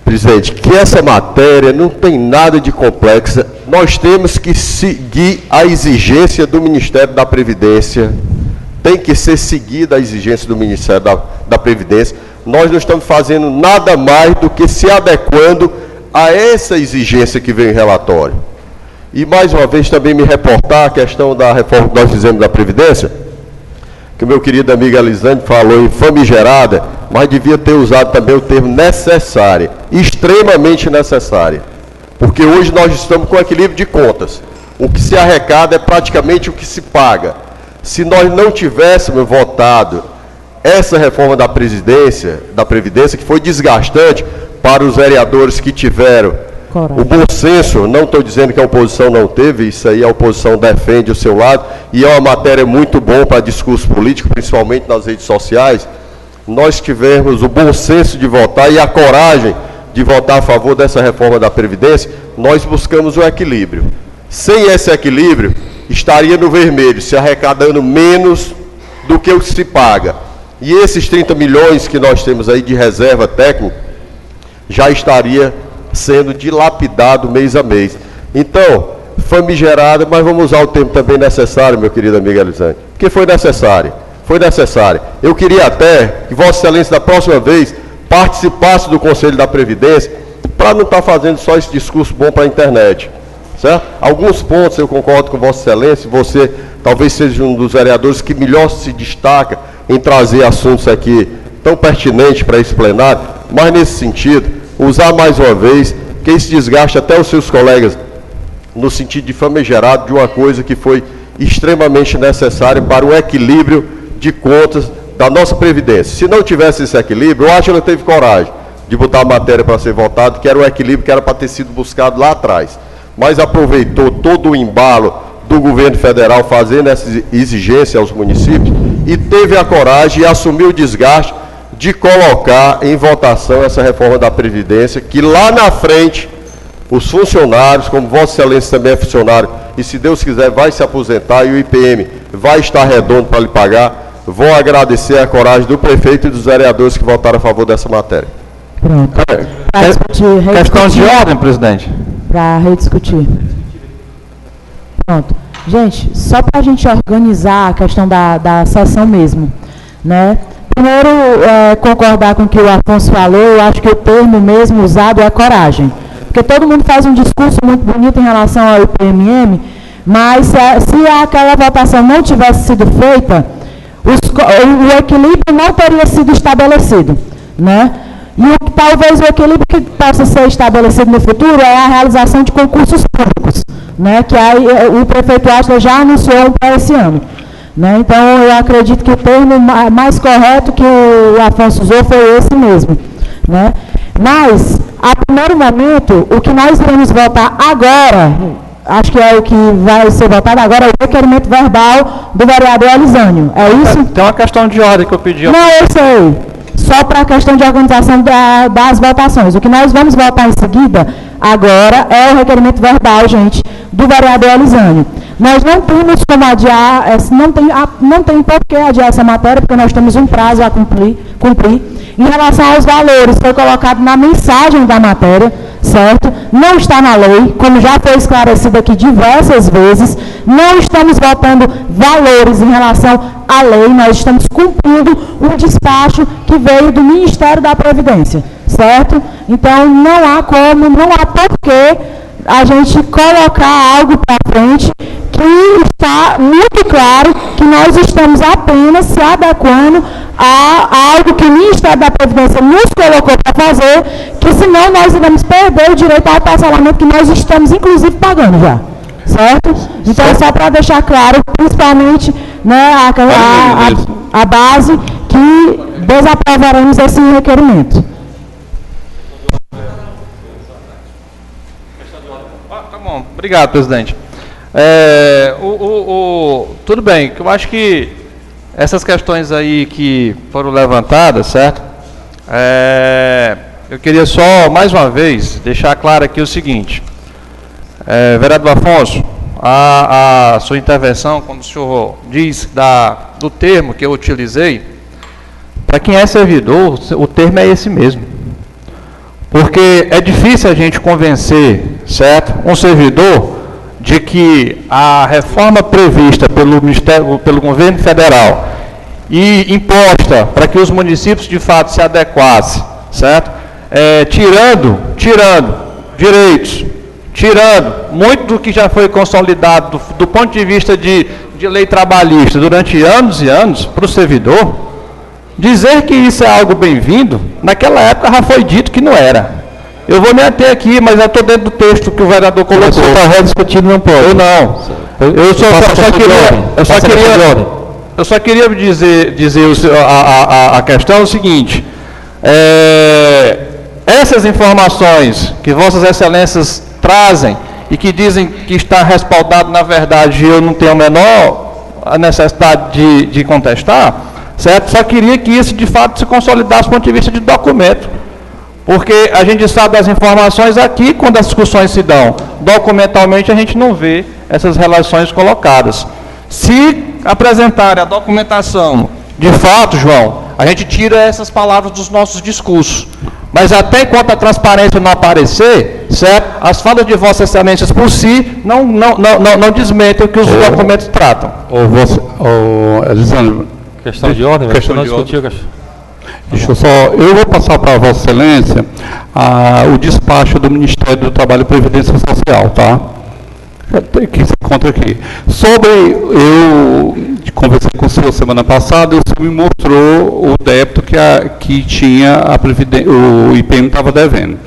presidente, que essa matéria não tem nada de complexa. Nós temos que seguir a exigência do Ministério da Previdência, tem que ser seguida a exigência do Ministério da Previdência. Nós não estamos fazendo nada mais do que se adequando a essa exigência que vem em relatório. E, mais uma vez, também me reportar a questão da reforma que nós fizemos da Previdência, que o meu querido amigo Elisane falou em famigerada, mas devia ter usado também o termo necessária, extremamente necessária. Porque hoje nós estamos com equilíbrio de contas. O que se arrecada é praticamente o que se paga. Se nós não tivéssemos votado essa reforma da Previdência, que foi desgastante para os vereadores que tiveram coragem. O bom senso, não estou dizendo que a oposição não teve, isso aí a oposição defende o seu lado, e é uma matéria muito boa para discurso político, principalmente nas redes sociais. Nós tivemos o bom senso de votar e a coragem de votar a favor dessa reforma da Previdência, nós buscamos o equilíbrio. Sem esse equilíbrio, estaria no vermelho, se arrecadando menos do que o que se paga. E esses 30 milhões que nós temos aí de reserva técnica, já estaria sendo dilapidado mês a mês. Então, famigerada, mas vamos usar o termo também necessário, meu querido amigo Elisane, porque foi necessário. Foi necessário. Eu queria até que Vossa Excelência, da próxima vez, participasse do Conselho da Previdência, para não estar fazendo só esse discurso bom para a internet. Certo? Alguns pontos eu concordo com Vossa Excelência, você talvez seja um dos vereadores que melhor se destaca em trazer assuntos aqui tão pertinentes para esse plenário, mas nesse sentido, usar mais uma vez, que isso desgaste até os seus colegas, no sentido de famigerado, de uma coisa que foi extremamente necessária para o equilíbrio de contas da nossa Previdência. Se não tivesse esse equilíbrio, eu acho que ela teve coragem de botar a matéria para ser votada, que era o equilíbrio que era para ter sido buscado lá atrás. Mas aproveitou todo o embalo do governo federal fazendo essa exigência aos municípios e teve a coragem e assumiu o desgaste de colocar em votação essa reforma da Previdência, que lá na frente, os funcionários, como Vossa Excelência também é funcionário, e se Deus quiser vai se aposentar e o IPM vai estar redondo para lhe pagar, vou agradecer a coragem do prefeito e dos vereadores que votaram a favor dessa matéria. Pronto. Questão de ordem, presidente. Para rediscutir. Pronto. Gente, só para a gente organizar a questão da sessão mesmo. né? Primeiro, concordar com o que o Afonso falou, eu acho que o termo mesmo usado é coragem. Porque todo mundo faz um discurso muito bonito em relação ao IPMM, mas se aquela votação não tivesse sido feita, o equilíbrio não teria sido estabelecido, né? E talvez o equilíbrio que possa ser estabelecido no futuro é a realização de concursos públicos, né? Que aí o prefeito Átila já anunciou para esse ano. Né? Então, eu acredito que o termo mais correto que o Afonso usou foi esse mesmo. Né? Mas, a primeiro momento, o que nós iremos votar agora, acho que é o que vai ser votado agora, é o requerimento verbal do vereador Elisânio. É isso? Tem uma questão de ordem que eu pedi. Não, eu sei. Só para a questão de organização das votações. O que nós vamos votar em seguida, agora, é o requerimento verbal, gente, do vereador Elisânio. Nós não temos como adiar, não tem por que adiar essa matéria, porque nós temos um prazo a cumprir. Em relação aos valores, foi colocado na mensagem da matéria, certo? Não está na lei, como já foi esclarecido aqui diversas vezes. Não estamos votando valores em relação à lei, nós estamos cumprindo um despacho que veio do Ministério da Previdência, certo? Então, não há porquê a gente colocar algo para frente que está muito claro que nós estamos apenas se adequando a algo que o Ministério da Previdência nos colocou para fazer, que senão nós iremos perder o direito ao parcelamento que nós estamos, inclusive, pagando já. Certo? Então, só para deixar claro, principalmente, né, a base, que desaprovaremos esse requerimento. Tá bom, obrigado, presidente. Tudo bem, eu acho que essas questões aí que foram levantadas, certo? Eu queria só, mais uma vez, deixar claro aqui o seguinte. Vereador Afonso, a sua intervenção, quando o senhor diz do termo que eu utilizei, para quem é servidor, o termo é esse mesmo. Porque é difícil a gente convencer, certo, um servidor de que a reforma prevista pelo governo federal e imposta para que os municípios de fato se adequassem, certo? Tirando direitos, tirando muito do que já foi consolidado do ponto de vista de lei trabalhista durante anos e anos para o servidor, dizer que isso é algo bem-vindo, naquela época já foi dito que não era. Eu vou me ater aqui, mas eu estou dentro do texto que o vereador colocou. Se está rediscutindo, não pode. Eu não. Eu só queria dizer a questão é o seguinte. Essas informações que Vossas Excelências trazem e que dizem que está respaldado, na verdade, eu não tenho a menor necessidade de contestar, certo? Só queria que isso, de fato, se consolidasse do ponto de vista de documento. Porque a gente sabe das informações aqui, quando as discussões se dão documentalmente, a gente não vê essas relações colocadas. Se apresentarem a documentação, de fato, João, a gente tira essas palavras dos nossos discursos. Mas até enquanto a transparência não aparecer, certo? As falas de Vossas Excelências por si não desmentem o que os documentos tratam. Elisandro, questão de ordem, questão de ordem. Eu vou passar para a Vossa Excelência o despacho do Ministério do Trabalho e Previdência Social, tá? Que se encontra aqui. Eu conversei com o senhor semana passada, e o senhor me mostrou o débito que tinha o IPM estava devendo.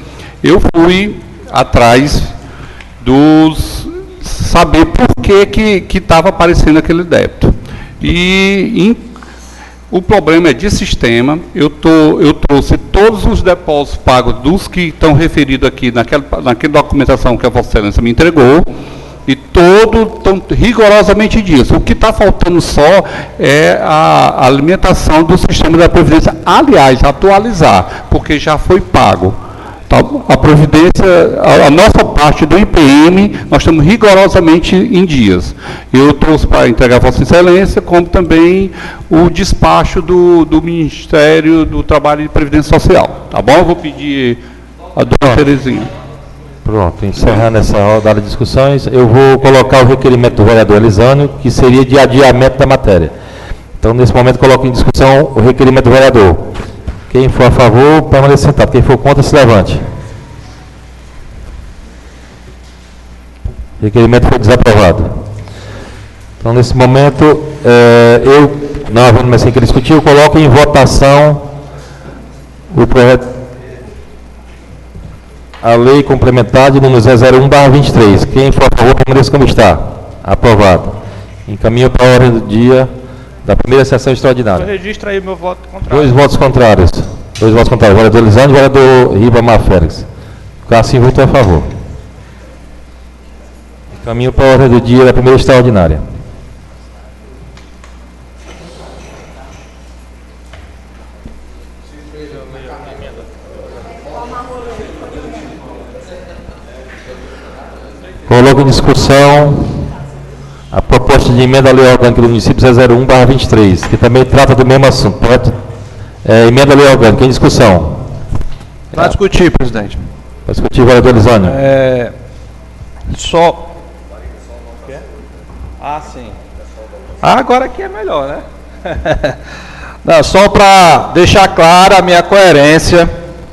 Eu fui atrás saber por que estava aparecendo aquele débito. O problema é de sistema. Eu trouxe todos os depósitos pagos dos que estão referidos aqui naquela documentação que a Vossa Excelência me entregou, e estão rigorosamente disso. O que está faltando só é a alimentação do sistema da Previdência, aliás, atualizar, porque já foi pago. Tá? A Previdência, a nossa parte do IPM, nós estamos rigorosamente em dias. Eu trouxe para entregar a Vossa Excelência, como também o despacho do Ministério do Trabalho e Previdência Social. Tá bom? Eu vou pedir a dona Terezinha. Pronto, encerrando essa rodada de discussões, eu vou colocar o requerimento do vereador Elisânio, que seria de adiamento da matéria. Então, nesse momento, coloco em discussão o requerimento do vereador. Quem for a favor, permaneça sentado. Quem for contra, se levante. O requerimento foi desaprovado. Então, nesse momento, não havendo mais sem que discutir, eu coloco em votação o projeto, a lei complementar de número 001/23. Quem for a favor, permaneça como está. Aprovado. Encaminho para a ordem do dia da primeira sessão extraordinária. Registra aí meu voto contrário. 2 votos contrários. 2 votos contrários. Vereador Lisandro e vereador Ribamar Félix. Assim, voto a favor. Encaminho para a ordem do dia da primeira extraordinária. Coloco em discussão a proposta de emenda à lei orgânica do município 001/23, que também trata do mesmo assunto. Emenda à lei orgânica, em discussão. Para discutir, presidente. Para discutir, vereador Lisânia. Só... sim. Agora aqui é melhor, né? Não, só para deixar clara a minha coerência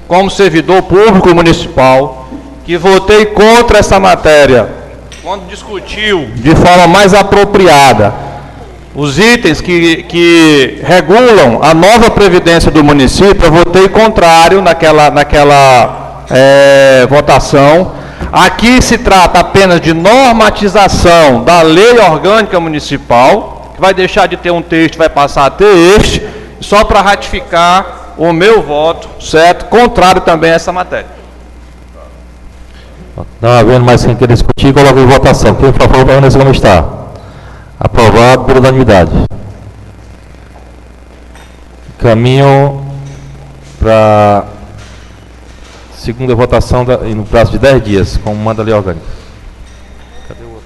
como servidor público municipal, que votei contra essa matéria quando discutiu de forma mais apropriada os itens que regulam a nova previdência do município. Eu votei contrário naquela votação. Aqui se trata apenas de normatização da lei orgânica municipal, que vai deixar de ter um texto, vai passar a ter este, só para ratificar o meu voto, certo? Contrário também a essa matéria. Não havendo mais quem queira discutir, coloco em votação. Quem for a favor, permaneça como está. Aprovado por unanimidade. Caminho para segunda votação no prazo de 10 dias, como manda a lei orgânica. Cadê o outro?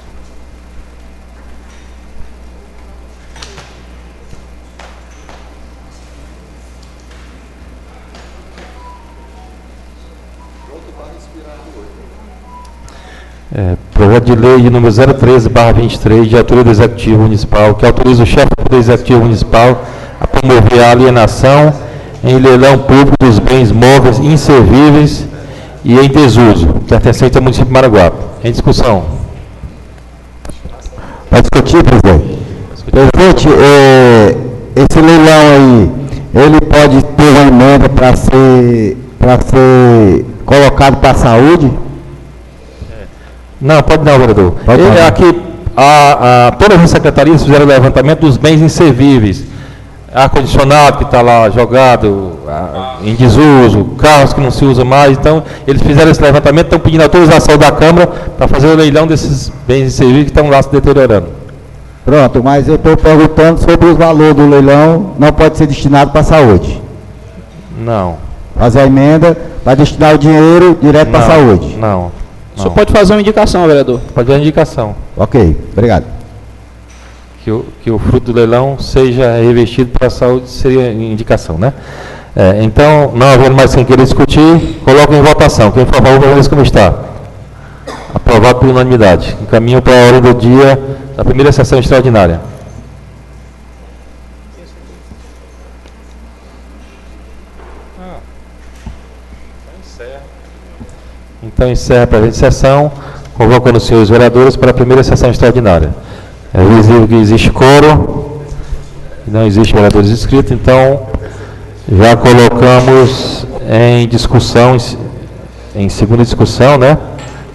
Projeto de lei de número 013/23, de autoria do Executivo Municipal, que autoriza o chefe do Executivo Municipal a promover a alienação em leilão público dos bens móveis inservíveis e em desuso, pertencente ao município de Maranguape. Em discussão. Para discutir, presidente. Presidente, esse leilão aí, ele pode ter uma emenda para ser colocado para a saúde? Não, pode não, vereador. Aqui, todas as secretarias fizeram o levantamento dos bens inservíveis. Ar-condicionado que está lá jogado em desuso, carros que não se usam mais. Então, eles fizeram esse levantamento, estão pedindo autorização da Câmara para fazer o leilão desses bens inservíveis que estão lá se deteriorando. Pronto, mas eu estou perguntando sobre os valores do leilão, não pode ser destinado para a saúde. Não. Fazer a emenda, vai destinar o dinheiro direto para a saúde. Não. O senhor pode fazer uma indicação, vereador? Pode fazer uma indicação. Ok, obrigado. Que o fruto do leilão seja revestido para a saúde, seria indicação, né? Então, não havendo mais quem queira discutir, coloco em votação. Quem for a favor, permaneça como está. Aprovado por unanimidade. Encaminho para a ordem do dia da primeira sessão extraordinária. Então, encerra a presente sessão, convocando os senhores vereadores para a primeira sessão extraordinária. É visível que existe quórum, não existe vereadores inscritos, então já colocamos em discussão, em segunda discussão, né,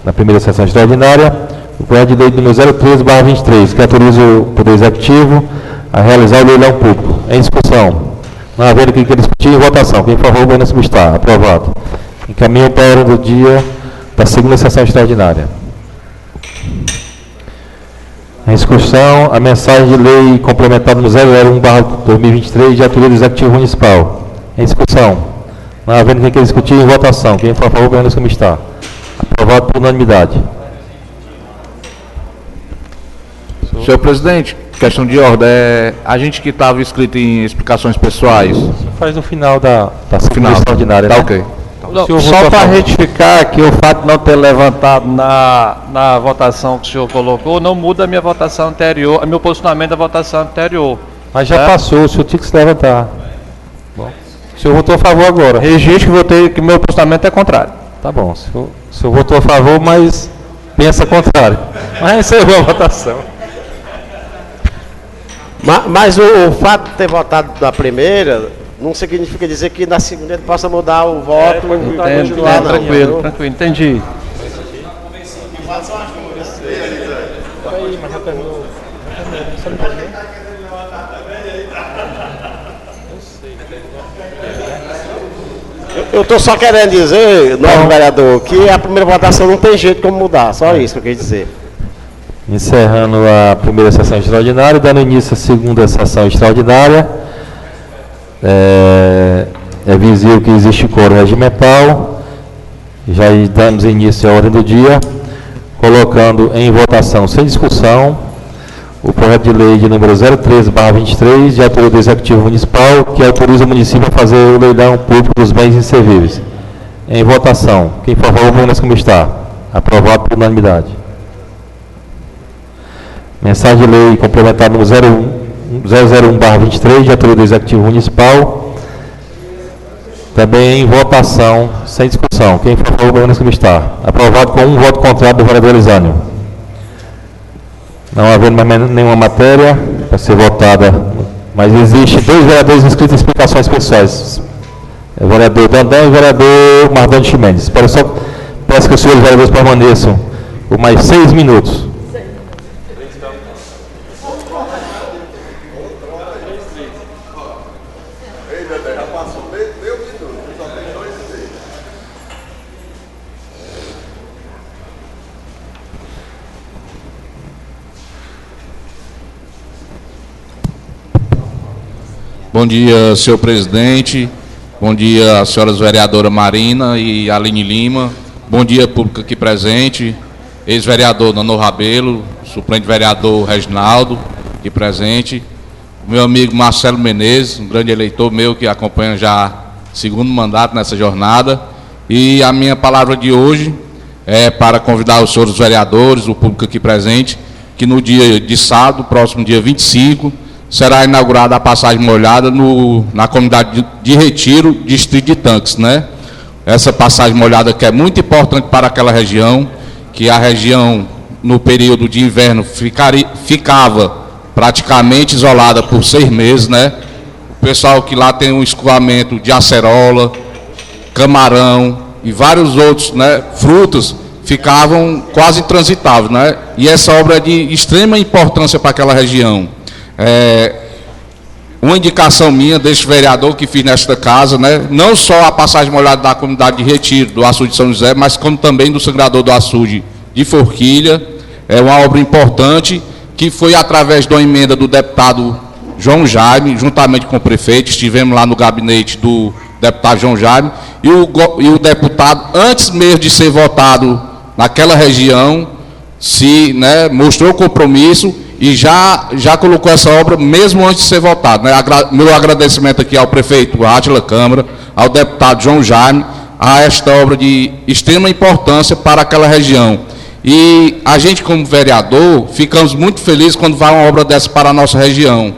na primeira sessão extraordinária, o projeto de lei número 013/23, que autoriza o Poder Executivo a realizar o leilão público. Em discussão. Não havendo quem queira discutir, em votação. Quem por favor, permaneça como está. Aprovado. Encaminho para a hora do dia da segunda sessão extraordinária. Em discussão, a mensagem de lei complementar no 001/2023 de autoria do Executivo Municipal. Em discussão. Não havendo quem queira discutir, em votação. Quem por favor, permaneça como está. Aprovado por unanimidade. Senhor presidente, questão de ordem, a gente que estava inscrito em explicações pessoais. Faz no final da segunda extraordinária. Tá, né? ok. Só para retificar que o fato de não ter levantado na votação que o senhor colocou, não muda a minha votação anterior, o meu posicionamento da votação anterior. Mas já passou, o senhor tinha que se levantar. Bom, o senhor votou a favor agora. Registro que meu posicionamento é contrário. Tá bom, o senhor votou a favor, mas pensa contrário. Mas encerrou a votação. Mas o fato de ter votado na primeira não significa dizer que na segunda ele possa mudar o voto e continuar, não. Tranquilo, entendi. Eu estou só querendo dizer, novo vereador, que a primeira votação não tem jeito como mudar, só isso que eu queria dizer. Encerrando a primeira sessão extraordinária, dando início à segunda sessão extraordinária. É visível que existe quórum regimental. Já damos início à ordem do dia, colocando em votação, sem discussão, o projeto de lei de número 013/23, de autoria do Executivo Municipal, que autoriza o município a fazer o leilão público dos bens inservíveis. Em votação. Quem for a favor, permaneça como está. Aprovado por unanimidade. Mensagem de lei complementar número 001/23, de autoria do Executivo Municipal. Também em votação, sem discussão. Quem for a favor, permaneça como está. Aprovado com um voto contrário do vereador Elisânio. Não havendo mais nenhuma matéria para ser votada, mas existe 2 vereadores inscritos em explicações pessoais. O vereador Dandão e o vereador Mardônio Chimenez. Peço que os senhores vereadores permaneçam por mais 6 minutos. Bom dia, senhor presidente. Bom dia, a senhoras vereadora Marina e Aline Lima. Bom dia, público aqui presente. Ex-vereador Nano Rabelo, suplente vereador Reginaldo, aqui presente. Meu amigo Marcelo Menezes, um grande eleitor meu que acompanha já segundo mandato nessa jornada. E a minha palavra de hoje é para convidar os senhores vereadores, o público aqui presente, que no dia de sábado, próximo dia 25, será inaugurada a passagem molhada na comunidade de Retiro, distrito de Tanques, né? Essa passagem molhada que é muito importante para aquela região, que a região no período de inverno ficava praticamente isolada por 6 meses, né? O pessoal que lá tem um escoamento de acerola, camarão e vários outros, né, frutas, ficavam quase intransitáveis, né? E essa obra é de extrema importância para aquela região. Uma indicação minha deste vereador que fiz nesta casa, né, não só a passagem molhada da comunidade de Retiro, do açude de São José, mas como também do sangrador do açude de Forquilha. É uma obra importante que foi através de uma emenda do deputado João Jaime, juntamente com o prefeito. Estivemos lá no gabinete do deputado João Jaime e o deputado, antes mesmo de ser votado naquela região, né, mostrou compromisso e já colocou essa obra mesmo antes de ser votado, né? Meu agradecimento aqui ao prefeito Átila Câmara, ao deputado João Jaime, a esta obra de extrema importância para aquela região. E a gente, como vereador, ficamos muito felizes quando vai uma obra dessa para a nossa região.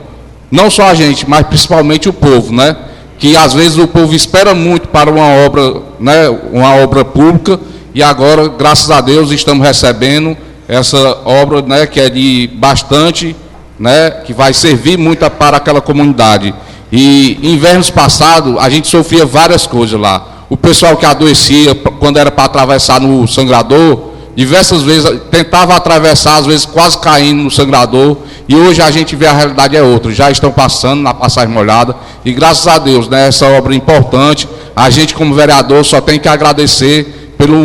Não só a gente, mas principalmente o povo, né? Que às vezes o povo espera muito para uma obra, né, uma obra pública, e agora, graças a Deus, estamos recebendo essa obra, né, que é de bastante, né, que vai servir muito para aquela comunidade. E em invernos passados, a gente sofria várias coisas lá. O pessoal que adoecia, quando era para atravessar no sangrador, diversas vezes tentava atravessar, às vezes quase caindo no sangrador, e hoje a gente vê a realidade é outra. Já estão passando na passagem molhada, e graças a Deus, né, essa obra é importante. A gente, como vereador, só tem que agradecer pela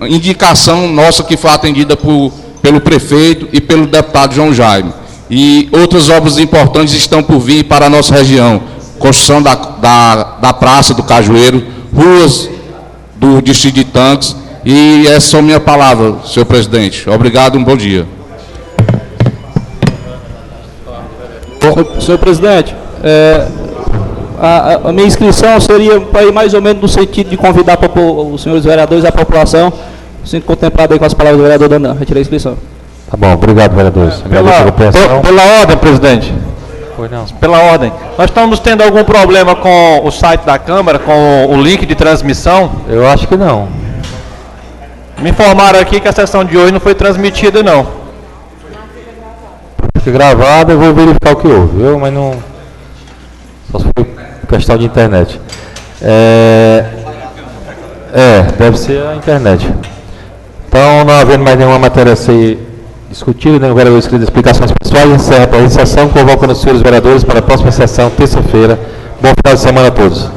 indicação nossa que foi atendida pelo prefeito e pelo deputado João Jaime. E outras obras importantes estão por vir para a nossa região. Construção da Praça do Cajueiro, ruas do distrito de Tanques. E essa é a minha palavra, senhor presidente. Obrigado, um bom dia. Senhor presidente, a minha inscrição seria para ir mais ou menos no sentido de convidar os senhores vereadores e a população, sendo contemplado aí com as palavras do vereador Dandan. Retirei a inscrição. Tá bom, obrigado, vereadores. Pela ordem, presidente. Pois não. Pela ordem. Nós estamos tendo algum problema com o site da Câmara, com o link de transmissão? Eu acho que não. Me informaram aqui que a sessão de hoje não foi transmitida, não. Fica gravado, eu vou verificar o que houve, viu? Mas não... Só se foi questão de internet. Deve ser a internet. Então, não havendo mais nenhuma matéria a ser discutida, nem o vereador escrito de explicações pessoais, encerra a presente sessão, convocando os senhores vereadores para a próxima sessão, terça-feira. Bom final de semana a todos.